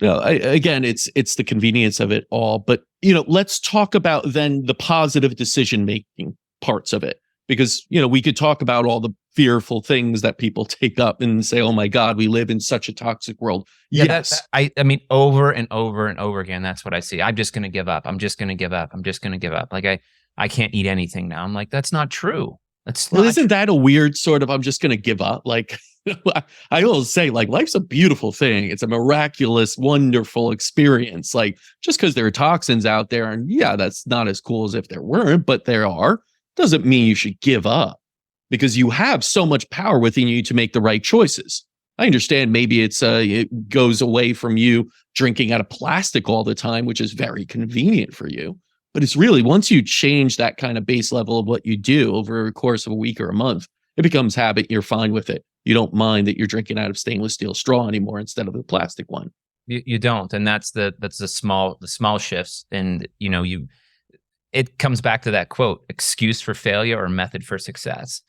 No, again, it's the convenience of it all. But, let's talk about then the positive decision-making parts of it, because, we could talk about all the fearful things that people take up and say, oh my God, we live in such a toxic world. Yeah, yes. I mean, over and over and over again, that's what I see. I'm just going to give up. I'm just going to give up. I'm just going to give up. Like, I can't eat anything now. I'm like, that's not true. Isn't that a weird sort of, I'm just going to give up? Like, I always say, like, life's a beautiful thing. It's a miraculous, wonderful experience. Like, just because there are toxins out there, and yeah, that's not as cool as if there weren't, but there are, doesn't mean you should give up, because you have so much power within you to make the right choices. I understand maybe it goes away from you drinking out of plastic all the time, which is very convenient for you. But it's really, once you change that kind of base level of what you do over the course of a week or a month, it becomes habit. You're fine with it. You don't mind that you're drinking out of stainless steel straw anymore instead of the plastic one. You don't. And that's the small shifts. And, it comes back to that quote, excuse for failure or method for success.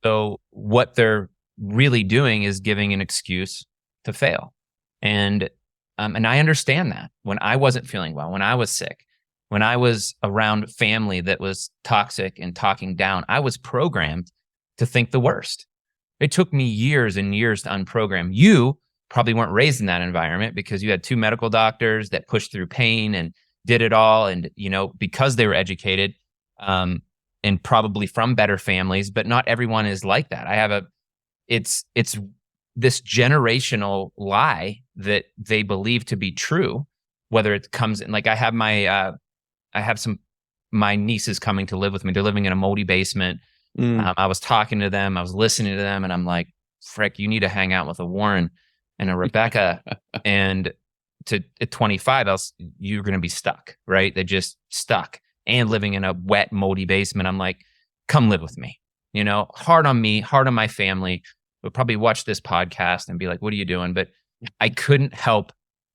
So what they're really doing is giving an excuse to fail. And I understand that. When I wasn't feeling well, when I was sick, when I was around family that was toxic and talking down, I was programmed to think the worst. It took me years and years to unprogram. You probably weren't raised in that environment because you had two medical doctors that pushed through pain and did it all. And, because they were educated and probably from better families, but not everyone is like that. It's this generational lie that they believe to be true, whether it comes in, like I have my nieces coming to live with me. They're living in a moldy basement. I was talking to them, I was listening to them, and I'm like, frick, you need to hang out with a Warren and a Rebecca. And at 25, else you're going to be stuck, right? They're just stuck and living in a wet, moldy basement. I'm like, come live with me, hard on me, hard on my family. We'll probably watch this podcast and be like, what are you doing? But I couldn't help,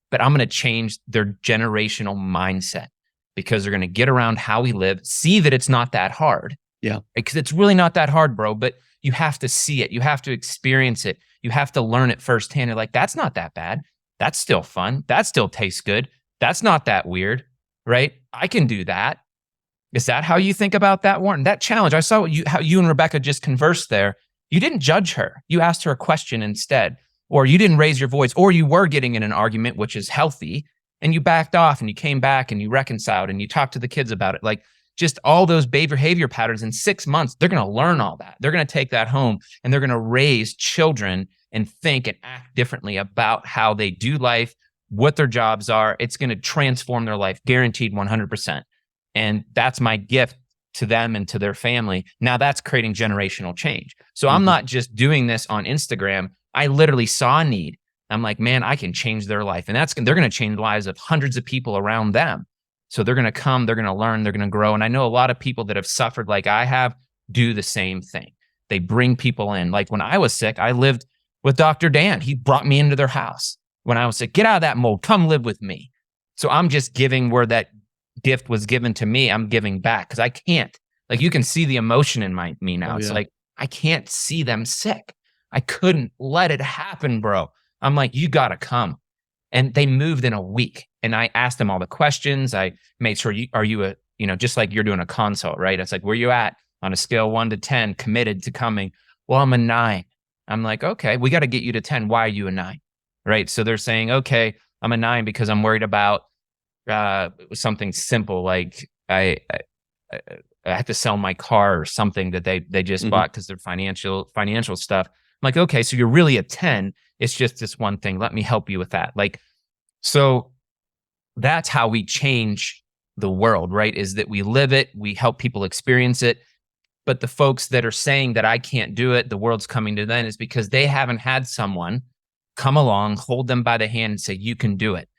but I'm going to change their generational mindset, because they're going to get around how we live, see that it's not that hard. Yeah. Because it's really not that hard, bro, but you have to see it. You have to experience it. You have to learn it firsthand. You're like, that's not that bad. That's still fun. That still tastes good. That's not that weird, right? I can do that. Is that how you think about that, Warren? That challenge, I saw how you and Rebecca just conversed there. You didn't judge her. You asked her a question instead, or you didn't raise your voice, or you were getting in an argument, which is healthy, and you backed off and you came back and you reconciled and you talked to the kids about it. Like, just all those behavior patterns in 6 months, they're going to learn all that. They're going to take that home and they're going to raise children and think and act differently about how they do life, what their jobs are. It's going to transform their life, guaranteed 100%. And that's my gift to them and to their family. Now that's creating generational change. So I'm not just doing this on Instagram. I literally saw a need. I'm like, man, I can change their life. And they're going to change the lives of hundreds of people around them. So they're going to come, they're going to learn, they're going to grow. And I know a lot of people that have suffered like I have do the same thing. They bring people in. Like when I was sick, I lived with Dr. Dan. He brought me into their house when I was sick. Get out of that mold. Come live with me. So I'm just giving where that gift was given to me. I'm giving back because I can't. Like you can see the emotion in me now. It's like I can't see them sick. I couldn't let it happen, bro. I'm like, you got to come. And they moved in a week. And I asked them all the questions. I made sure, are you a, just like you're doing a consult, right? It's like, where you at on a scale 1 to 10 committed to coming? Well, I'm a 9. I'm like, okay, we got to get you to 10. Why are you a 9? Right. So they're saying, okay, I'm a 9 because I'm worried about something simple. Like I have to sell my car or something that they just bought because they're financial stuff. I'm like, okay, so you're really a 10. It's just this one thing. Let me help you with that. Like, so that's how we change the world, right? Is that we live it, we help people experience it. But the folks that are saying that I can't do it, the world's coming to them, is because they haven't had someone come along, hold them by the hand and say, you can do it.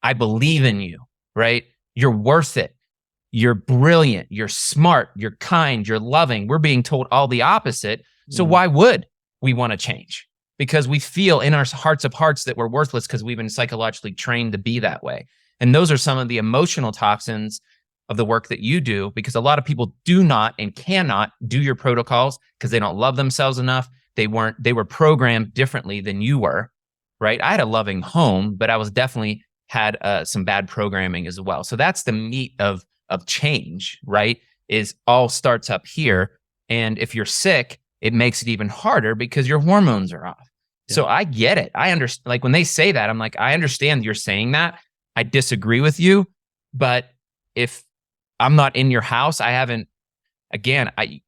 I believe in you, right? You're worth it. You're brilliant. You're smart. You're kind. You're loving. We're being told all the opposite. So why would we want to change? Because we feel in our hearts of hearts that we're worthless because we've been psychologically trained to be that way. And those are some of the emotional toxins of the work that you do, because a lot of people do not and cannot do your protocols because they don't love themselves enough. They were programmed differently than you were, right? I had a loving home, but I was definitely had some bad programming as well. So that's the meat of change, right? Is all starts up here. And if you're sick, it makes it even harder because your hormones are off. Yeah. So I get it. I understand. Like when they say that, I'm like, I understand you're saying that. I disagree with you. But if I'm not in your house, I haven't, again, I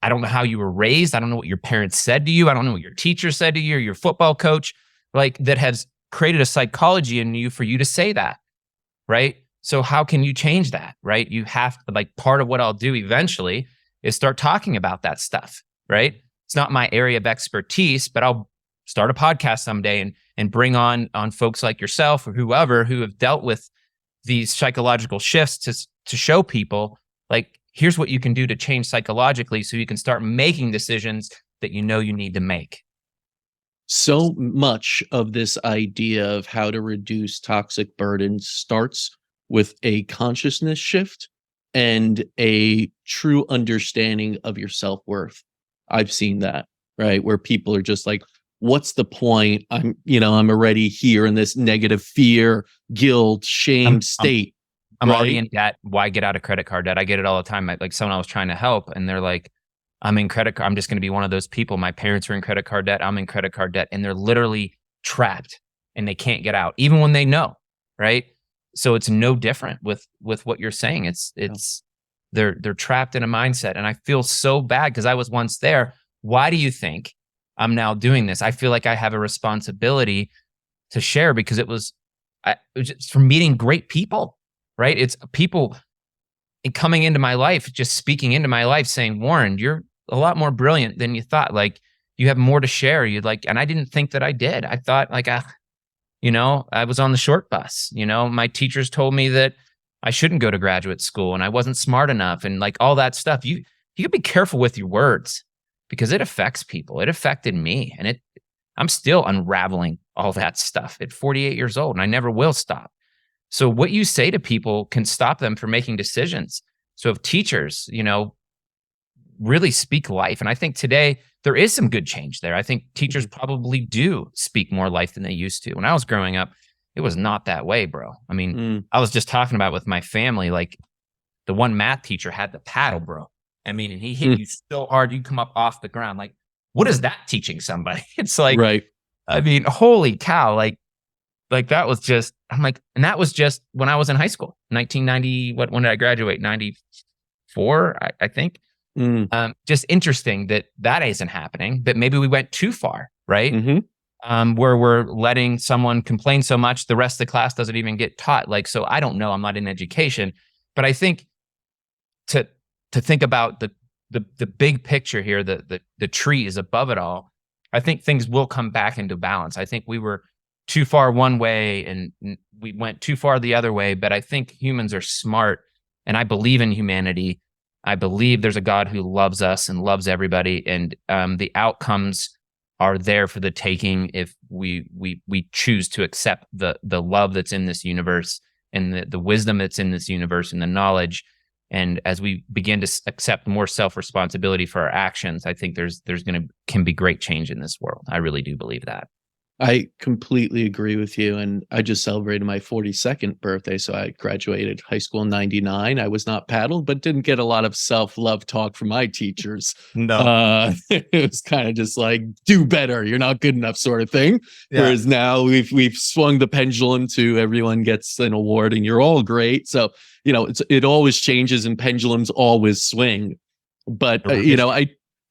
don't know how you were raised. I don't know what your parents said to you. I don't know what your teacher said to you or your football coach, like that has created a psychology in you for you to say that, right? So how can you change that, right? You have to, like, part of what I'll do eventually is start talking about that stuff, right? It's not my area of expertise, but I'll start a podcast someday and bring on folks like yourself or whoever who have dealt with these psychological shifts to show people, like, here's what you can do to change psychologically so you can start making decisions that you know you need to make. So much of this idea of how to reduce toxic burden starts with a consciousness shift and a true understanding of your self-worth. I've seen that, right? Where people are just like, what's the point? I'm already here in this negative fear, guilt, shame state. I'm already in debt. Why get out of credit card debt? I get it all the time. Like someone I was trying to help and they're like, I'm in credit card. I'm just going to be one of those people. My parents are in credit card debt. I'm in credit card debt. And they're literally trapped and they can't get out, even when they know, right? So it's no different with what you're saying. They're trapped in a mindset. And I feel so bad because I was once there. Why do you think I'm now doing this? I feel like I have a responsibility to share because it was just from meeting great people, right? It's people coming into my life, just speaking into my life saying, Warren, you're a lot more brilliant than you thought. Like you have more to share. And I didn't think that I did. I thought like, I was on the short bus. My teachers told me that I shouldn't go to graduate school and I wasn't smart enough and like all that stuff. You can be careful with your words because it affects people. It affected me and I'm still unraveling all that stuff at 48 years old and I never will stop. So what you say to people can stop them from making decisions. So if teachers, really speak life, and I think today there is some good change there. I think teachers probably do speak more life than they used to. When I was growing up, it was not that way, bro. I mean, I was just talking about with my family, like the one math teacher had the paddle, bro. I mean, and he hit you so hard, you come up off the ground. Like, what is that teaching somebody? It's like, right. I mean, holy cow. Like that was just, I'm like, and that was just when I was in high school, 1990, when did I graduate? 94, I think. Just interesting that isn't happening, that maybe we went too far, right? Mm-hmm. Where we're letting someone complain so much, the rest of the class doesn't even get taught. Like, so I don't know, I'm not in education, but I think to think about the big picture here, the tree is above it all. I think things will come back into balance. I think we were too far one way and we went too far the other way. But I think humans are smart, and I believe in humanity. I believe there's a God who loves us and loves everybody, and the outcomes are there for the taking if we choose to accept the love that's in this universe and the wisdom that's in this universe and the knowledge. And as we begin to accept more self-responsibility for our actions, I think can be great change in this world. I really do believe that. I completely agree with you. And I just celebrated my 42nd birthday. So I graduated high school in 99. I was not paddled, but didn't get a lot of self-love talk from my teachers. No. It was kind of just like, do better. You're not good enough sort of thing. Yeah. Whereas now we've swung the pendulum to everyone gets an award and you're all great. So, it always changes and pendulums always swing. But,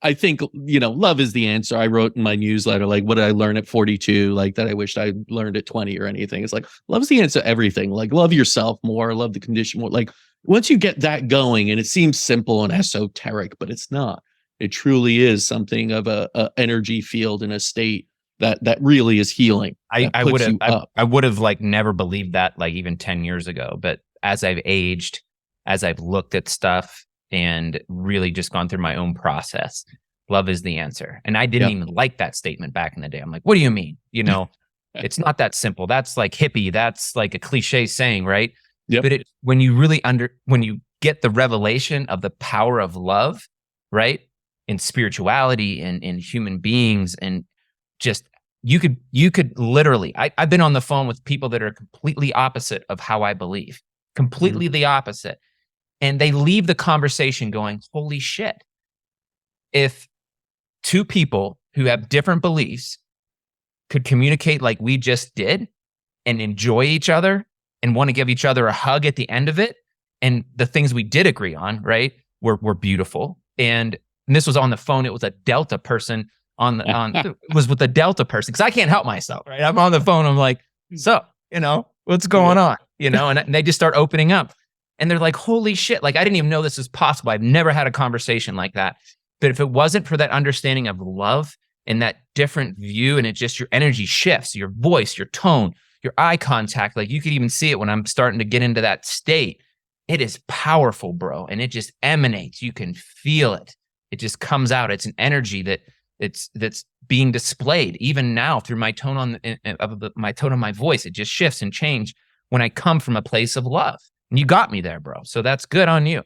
I think, love is the answer. I wrote in my newsletter, like, what did I learn at 42? Like that I wished I learned at 20 or anything. It's like, love's the answer to everything. Like, love yourself more, love the condition more. Like, once you get that going, and it seems simple and esoteric, but it's not. It truly is something of a energy field in a state that really is healing. I would have like never believed that like even 10 years ago. But as I've aged, as I've looked at stuff, and really just gone through my own process, love is the answer. And I didn't even like that statement back in the day. I'm like, what do you mean? It's not that simple. That's like hippie. That's like a cliche saying, right? Yep. But when you really when you get the revelation of the power of love, right? In spirituality and in human beings, and just you could literally, I've been on the phone with people that are completely opposite of how I believe, completely the opposite. And they leave the conversation going, holy shit. If two people who have different beliefs could communicate like we just did and enjoy each other and want to give each other a hug at the end of it, and the things we did agree on, right, were beautiful. And this was on the phone. It was a Delta person it was with a Delta person, because I can't help myself, right? I'm on the phone. I'm like, so, what's going on? And they just start opening up. And they're like, holy shit, like I didn't even know this was possible. I've never had a conversation like that. But if it wasn't for that understanding of love and that different view, and it just, your energy shifts, your voice, your tone, your eye contact, like you could even see it when I'm starting to get into that state. It is powerful, bro. And it just emanates. You can feel it. It just comes out. It's an energy that's being displayed even now through my tone my tone of my voice. It just shifts and changes when I come from a place of love. And you got me there, bro. So that's good on you.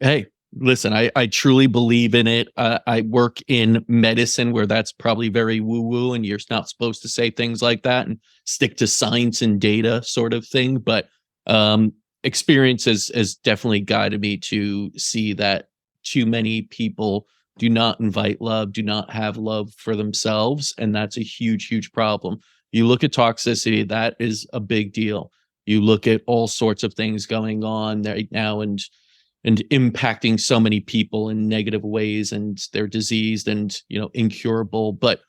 Hey, listen, I truly believe in it. I work in medicine where that's probably very woo-woo, and you're not supposed to say things like that and stick to science and data sort of thing. But experience has definitely guided me to see that too many people do not invite love, do not have love for themselves. And that's a huge, huge problem. You look at toxicity, that is a big deal. You look at all sorts of things going on right now and impacting so many people in negative ways, and they're diseased and, incurable. But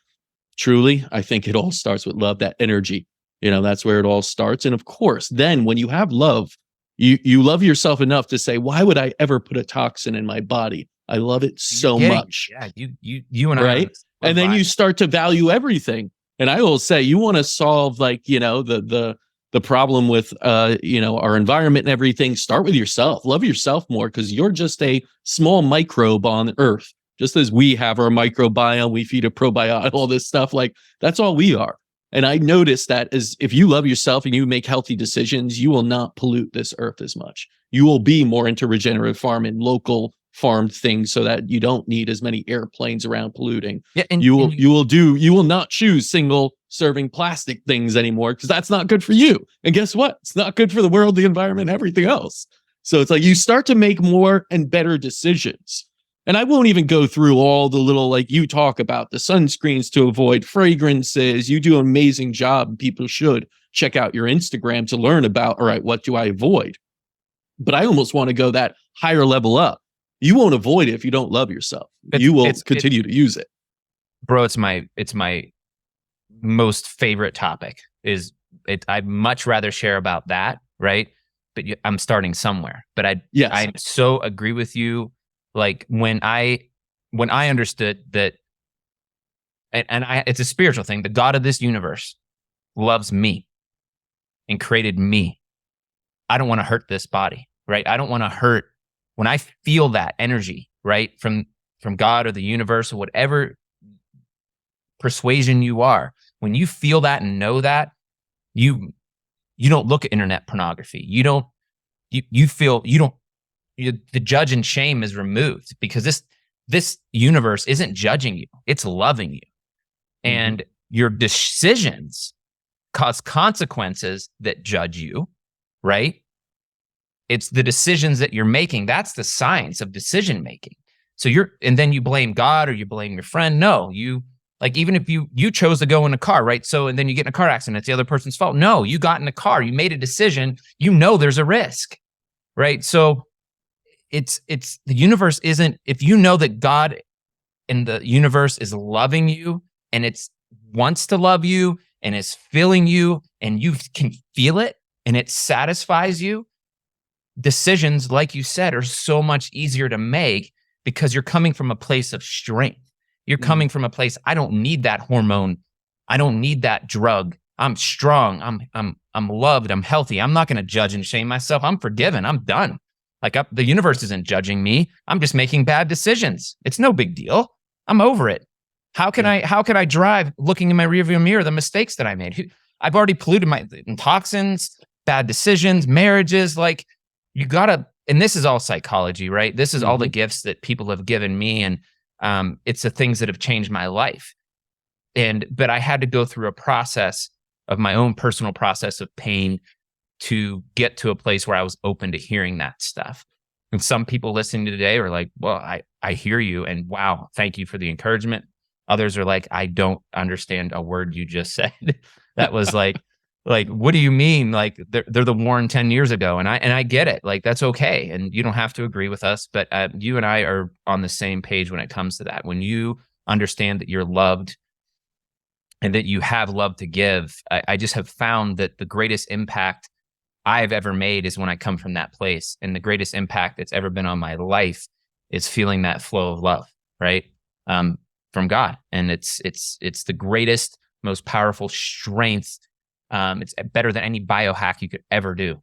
truly, I think it all starts with love, that energy. That's where it all starts. And of course, then when you have love, you love yourself enough to say, why would I ever put a toxin in my body? I love it so much. Yeah, you and I. Right. And then you start to value everything. And I will say, you want to solve the problem with our environment and everything. Start with yourself. Love yourself more, because you're just a small microbe on Earth. Just as we have our microbiome, we feed a probiotic, all this stuff. Like, that's all we are. And I noticed that is, if you love yourself and you make healthy decisions, you will not pollute this earth as much. You will be more into regenerative farming, local farmed things, so that you don't need as many airplanes around polluting. Yeah, and you will not choose single serving plastic things anymore, because that's not good for you. And guess what? It's not good for the world, the environment, everything else. So it's like you start to make more and better decisions. And I won't even go through all the little, like you talk about the sunscreens to avoid fragrances. You do an amazing job. People should check out your Instagram to learn about, all right, what do I avoid? But I almost want to go that higher level up. You won't avoid it if you don't love yourself. You will continue to use it. Bro, it's my most favorite topic. I'd much rather share about that, right? But I'm starting somewhere. But I so agree with you. Like when I understood that, and it's a spiritual thing, the God of this universe loves me and created me. I don't want to hurt this body, right? I don't want to hurt when I feel that energy, right? From God or the universe or whatever persuasion you are. When you feel that and know that, you don't look at internet pornography. You feel the judge and shame is removed because this universe isn't judging you. It's loving you. And your decisions cause consequences that judge you, right? It's the decisions that you're making. That's the science of decision making. So and then you blame God or you blame your friend. No, even if you chose to go in a car, right? So, and then you get in a car accident, it's the other person's fault. No, you got in a car, you made a decision, there's a risk, right? So it's the universe if you know that God and the universe is loving you and it's wants to love you and is filling you and you can feel it and it satisfies you, decisions, like you said, are so much easier to make because you're coming from a place of strength. You're coming from a place, I don't need that hormone. I don't need that drug. I'm strong. I'm loved. I'm healthy. I'm not going to judge and shame myself. I'm forgiven. I'm done. The universe isn't judging me. I'm just making bad decisions. It's no big deal. I'm over it. How can I drive looking in my rearview mirror the mistakes that I made? I've already polluted my toxins, bad decisions, marriages. You gotta, and this is all psychology, right? This is all the gifts that people have given me, and it's the things that have changed my life. But I had to go through a process of my own personal process of pain to get to a place where I was open to hearing that stuff. And some people listening today are like, well, I hear you, and wow, thank you for the encouragement. Others are like, I don't understand a word you just said. That was like, what do you mean? They're the Warren 10 years ago. And I get it. That's okay. And you don't have to agree with us, but you and I are on the same page when it comes to that. When you understand that you're loved and that you have love to give, I just have found that the greatest impact I've ever made is when I come from that place. And the greatest impact that's ever been on my life is feeling that flow of love, right? From God. And it's the greatest, most powerful strength. It's better than any biohack you could ever do,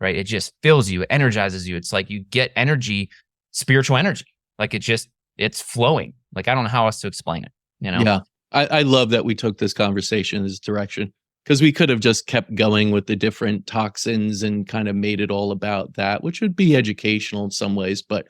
right? It just fills you, it energizes you. It's like you get energy, spiritual energy. It's flowing. I don't know how else to explain it, Yeah. I love that we took this conversation in this direction, because we could have just kept going with the different toxins and kind of made it all about that, which would be educational in some ways. But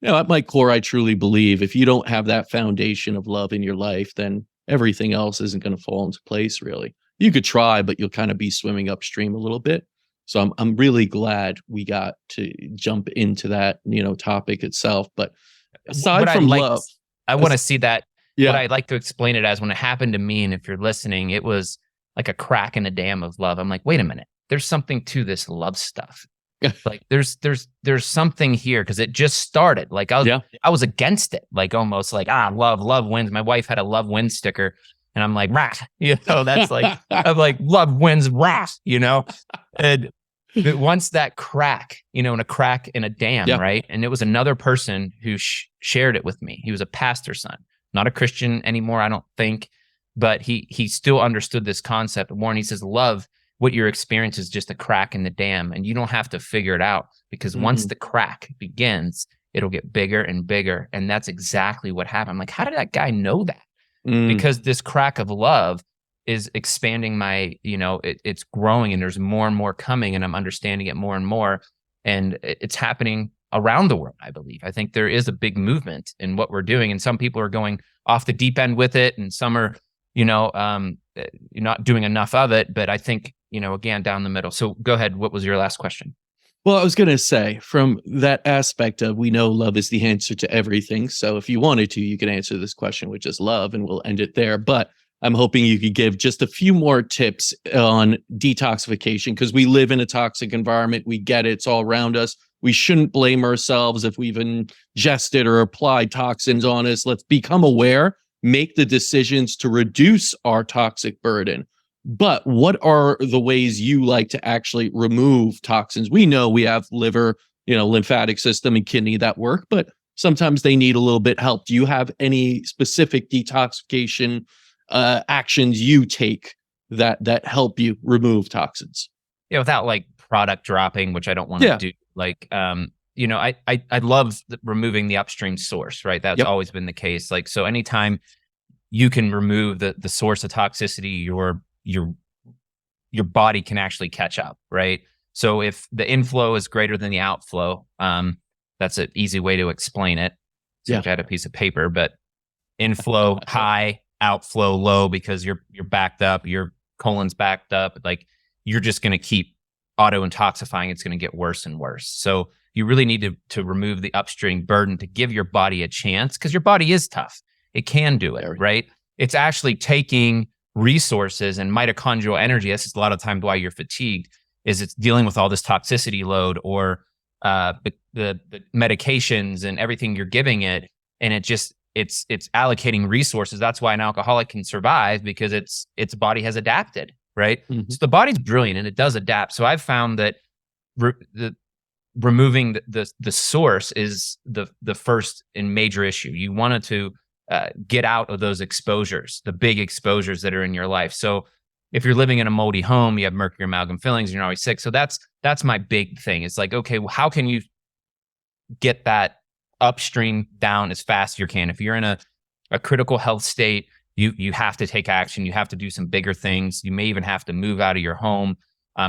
at my core, I truly believe if you don't have that foundation of love in your life, then everything else isn't going to fall into place, really. You could try, but you'll kind of be swimming upstream a little bit. So I'm really glad we got to jump into that, topic itself. But aside from love, I want to see that. Yeah. What I'd like to explain it as, when it happened to me, and if you're listening, it was like a crack in a dam of love. I'm like, wait a minute, there's something to this love stuff. There's something here, because it just started. I was against it, almost love wins. My wife had a love wins sticker. And I'm like, rah, that's I'm like, love wins, rah, and once that crack, in a crack in a dam, right? And it was another person who shared it with me. He was a pastor's son, not a Christian anymore, I don't think, but he still understood this concept. Warren, he says, love, what you're experiencing is just a crack in the dam, and you don't have to figure it out, because once the crack begins, it'll get bigger and bigger. And that's exactly what happened. I'm like, how did that guy know that? Because this crack of love is expanding my, it's growing, and there's more and more coming, and I'm understanding it more and more. And it's happening around the world, I believe. I think there is a big movement in what we're doing, and some people are going off the deep end with it, and some are, not doing enough of it. But I think, again, down the middle. So go ahead. What was your last question? Well, I was going to say, from that aspect of, we know love is the answer to everything. So if you wanted to, you could answer this question with just love, and we'll end it there. But I'm hoping you could give just a few more tips on detoxification, because we live in a toxic environment. We get it. It's all around us. We shouldn't blame ourselves if we've ingested or applied toxins on us. Let's become aware, make the decisions to reduce our toxic burden. But what are the ways you like to actually remove toxins? We know we have liver, lymphatic system and kidney that work, but sometimes they need a little bit help. Do you have any specific detoxification actions you take that help you remove toxins. Yeah, without like product dropping, which I don't want to do. Like, I love removing the upstream source, right? That's always been the case. Like, so anytime you can remove the source of toxicity, your body can actually catch up, right? So if the inflow is greater than the outflow, that's an easy way to explain it. So I had a piece of paper, but inflow high, outflow low, because you're backed up, your colon's backed up. Like, you're just going to keep auto intoxifying. It's going to get worse and worse. So you really need to remove the upstream burden to give your body a chance, because your body is tough. It can do it, right? It's actually taking resources and mitochondrial energy. This is a lot of times why you're fatigued, is it's dealing with all this toxicity load, or the medications and everything you're giving it. And it's allocating resources. That's why an alcoholic can survive, because its body has adapted, right? So the body's brilliant and it does adapt. So I've found that removing the source is the first and major issue. You wanted to get out of those exposures, the big exposures that are in your life. So if you're living in a moldy home, you have mercury amalgam fillings, and you're always sick. So that's my big thing. It's like, okay, well, how can you get that upstream down as fast as you can? If you're in a critical health state, you have to take action. You have to do some bigger things. You may even have to move out of your home.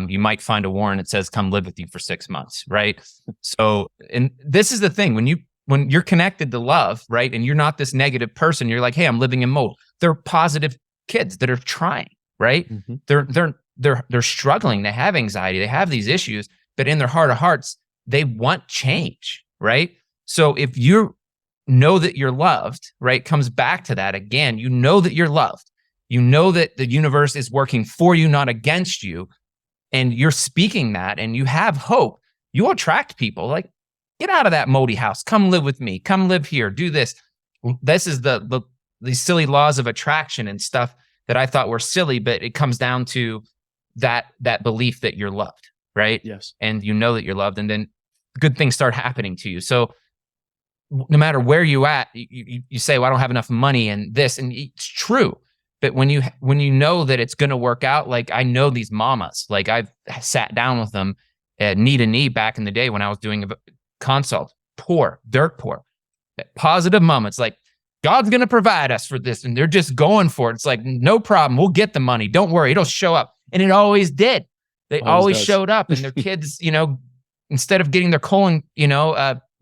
You might find a warrant that says, come live with you for 6 months, right? So, and this is the thing, when you're connected to love, right? And you're not this negative person, you're like, hey, I'm living in mold. They're positive kids that are trying, right? They're struggling. They have anxiety. They have these issues, but in their heart of hearts, they want change, right? So if you know that you're loved, right, comes back to that again. You know that you're loved. You know that the universe is working for you, not against you. And you're speaking that, and you have hope. You attract people. Like, get out of that moldy house. Come live with me. Come live here. Do this. This is these silly laws of attraction and stuff that I thought were silly, but it comes down to that belief that you're loved, right? Yes. And you know that you're loved, and then good things start happening to you. So no matter where you at, you say, well, I don't have enough money and this, and it's true. But when you know that it's going to work out, like, I know these mamas, like, I've sat down with them knee to knee back in the day when I was doing a consult, poor, dirt poor, positive moments, like, God's going to provide us for this. And they're just going for it. It's like, no problem. We'll get the money. Don't worry. It'll show up. And it always did. They always showed up, and their kids, instead of getting their colon,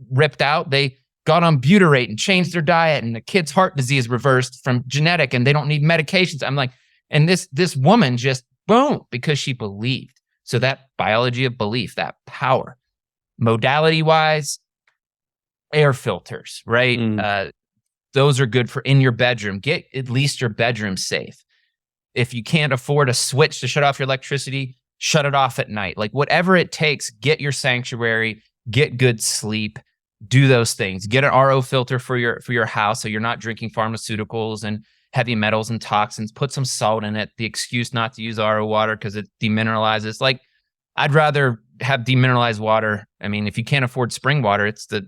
ripped out, they got on butyrate and changed their diet, and the kid's heart disease reversed from genetic, and they don't need medications. I'm like, and this woman just boom, because she believed. So that biology of belief, that power, modality wise, air filters, right? Those are good for in your bedroom. Get at least your bedroom safe. If you can't afford a switch to shut off your electricity, shut it off at night. Like, whatever it takes, get your sanctuary, get good sleep. Do those things. Get an RO filter for your house, so you're not drinking pharmaceuticals and heavy metals and toxins. Put some salt in it. The excuse not to use RO water because it demineralizes. Like, I'd rather have demineralized water. I mean, if you can't afford spring water, it's the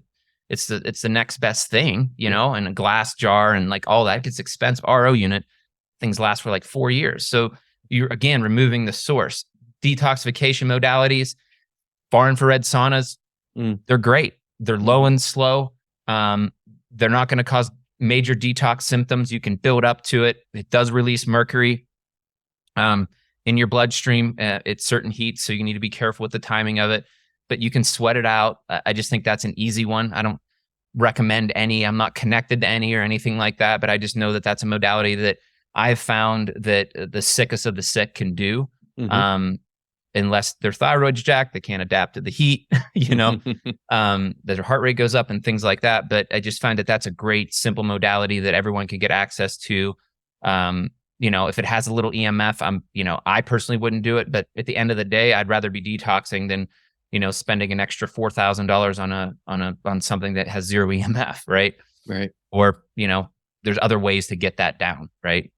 next best thing, and a glass jar and like all that gets expensive. RO unit, things last for like 4 years. So you're, again, removing the source. Detoxification modalities, far infrared saunas, they're great. They're low and slow. They're not going to cause major detox symptoms. You can build up to it. It does release mercury in your bloodstream at certain heats, so you need to be careful with the timing of it. But you can sweat it out. I just think that's an easy one. I don't recommend any. I'm not connected to any or anything like that, but I just know that that's a modality that I've found that the sickest of the sick can do. Unless their thyroid's jacked, they can't adapt to the heat, that their heart rate goes up and things like that. But I just find that that's a great, simple modality that everyone can get access to. If it has a little EMF, I personally wouldn't do it. But at the end of the day, I'd rather be detoxing than, spending an extra $4,000 on something that has zero EMF, right? Right. Or, there's other ways to get that down, right?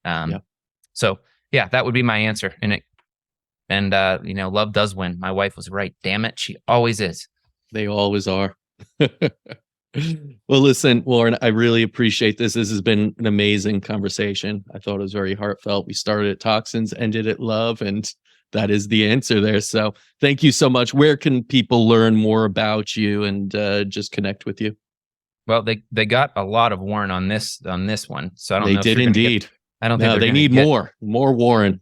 So yeah, that would be my answer. And love does win. My wife was right. Damn it. She always is. They always are. Well, listen, Warren, I really appreciate this. This has been an amazing conversation. I thought it was very heartfelt. We started at toxins, ended at love, and that is the answer there. So thank you so much. Where can people learn more about you and just connect with you? Well, they got a lot of Warren on this one, so I don't They know. If did you're gonna indeed. I don't No, think they need more Warren.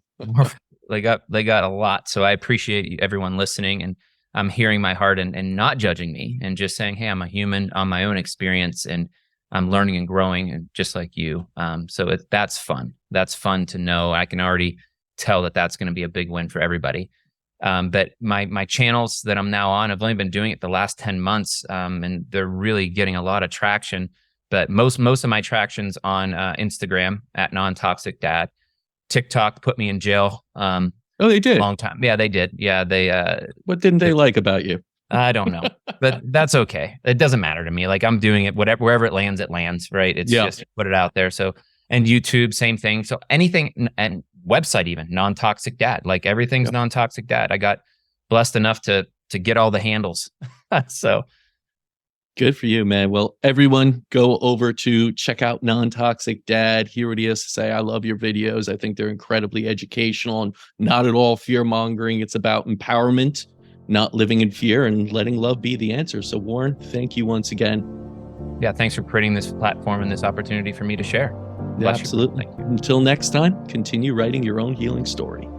They got a lot. So I appreciate everyone listening, and I'm hearing my heart and not judging me and just saying, hey, I'm a human on my own experience, and I'm learning and growing, and just like you. So that's fun. That's fun to know. I can already tell that that's going to be a big win for everybody. But my channels that I'm now on, I've only been doing it the last 10 months, and they're really getting a lot of traction. But most of my traction's on Instagram at Non-Toxic Dad. TikTok put me in jail. Oh, they did? Long time. Yeah, they did. Yeah, they. What didn't they like about you? I don't know, but that's okay. It doesn't matter to me. Like, I'm doing it, wherever it lands, right? It's just put it out there. So, and YouTube, same thing. So anything, and website even, Non-Toxic Dad. Like, everything's Non-Toxic Dad. I got blessed enough to get all the handles. So good for you, man. Well, everyone go over to check out Non-Toxic Dad. Hear what he has to say. I love your videos. I think they're incredibly educational and not at all fear-mongering. It's about empowerment, not living in fear, and letting love be the answer. So, Warren, thank you once again. Yeah, thanks for creating this platform and this opportunity for me to share. Yeah, absolutely. Until next time, continue writing your own healing story.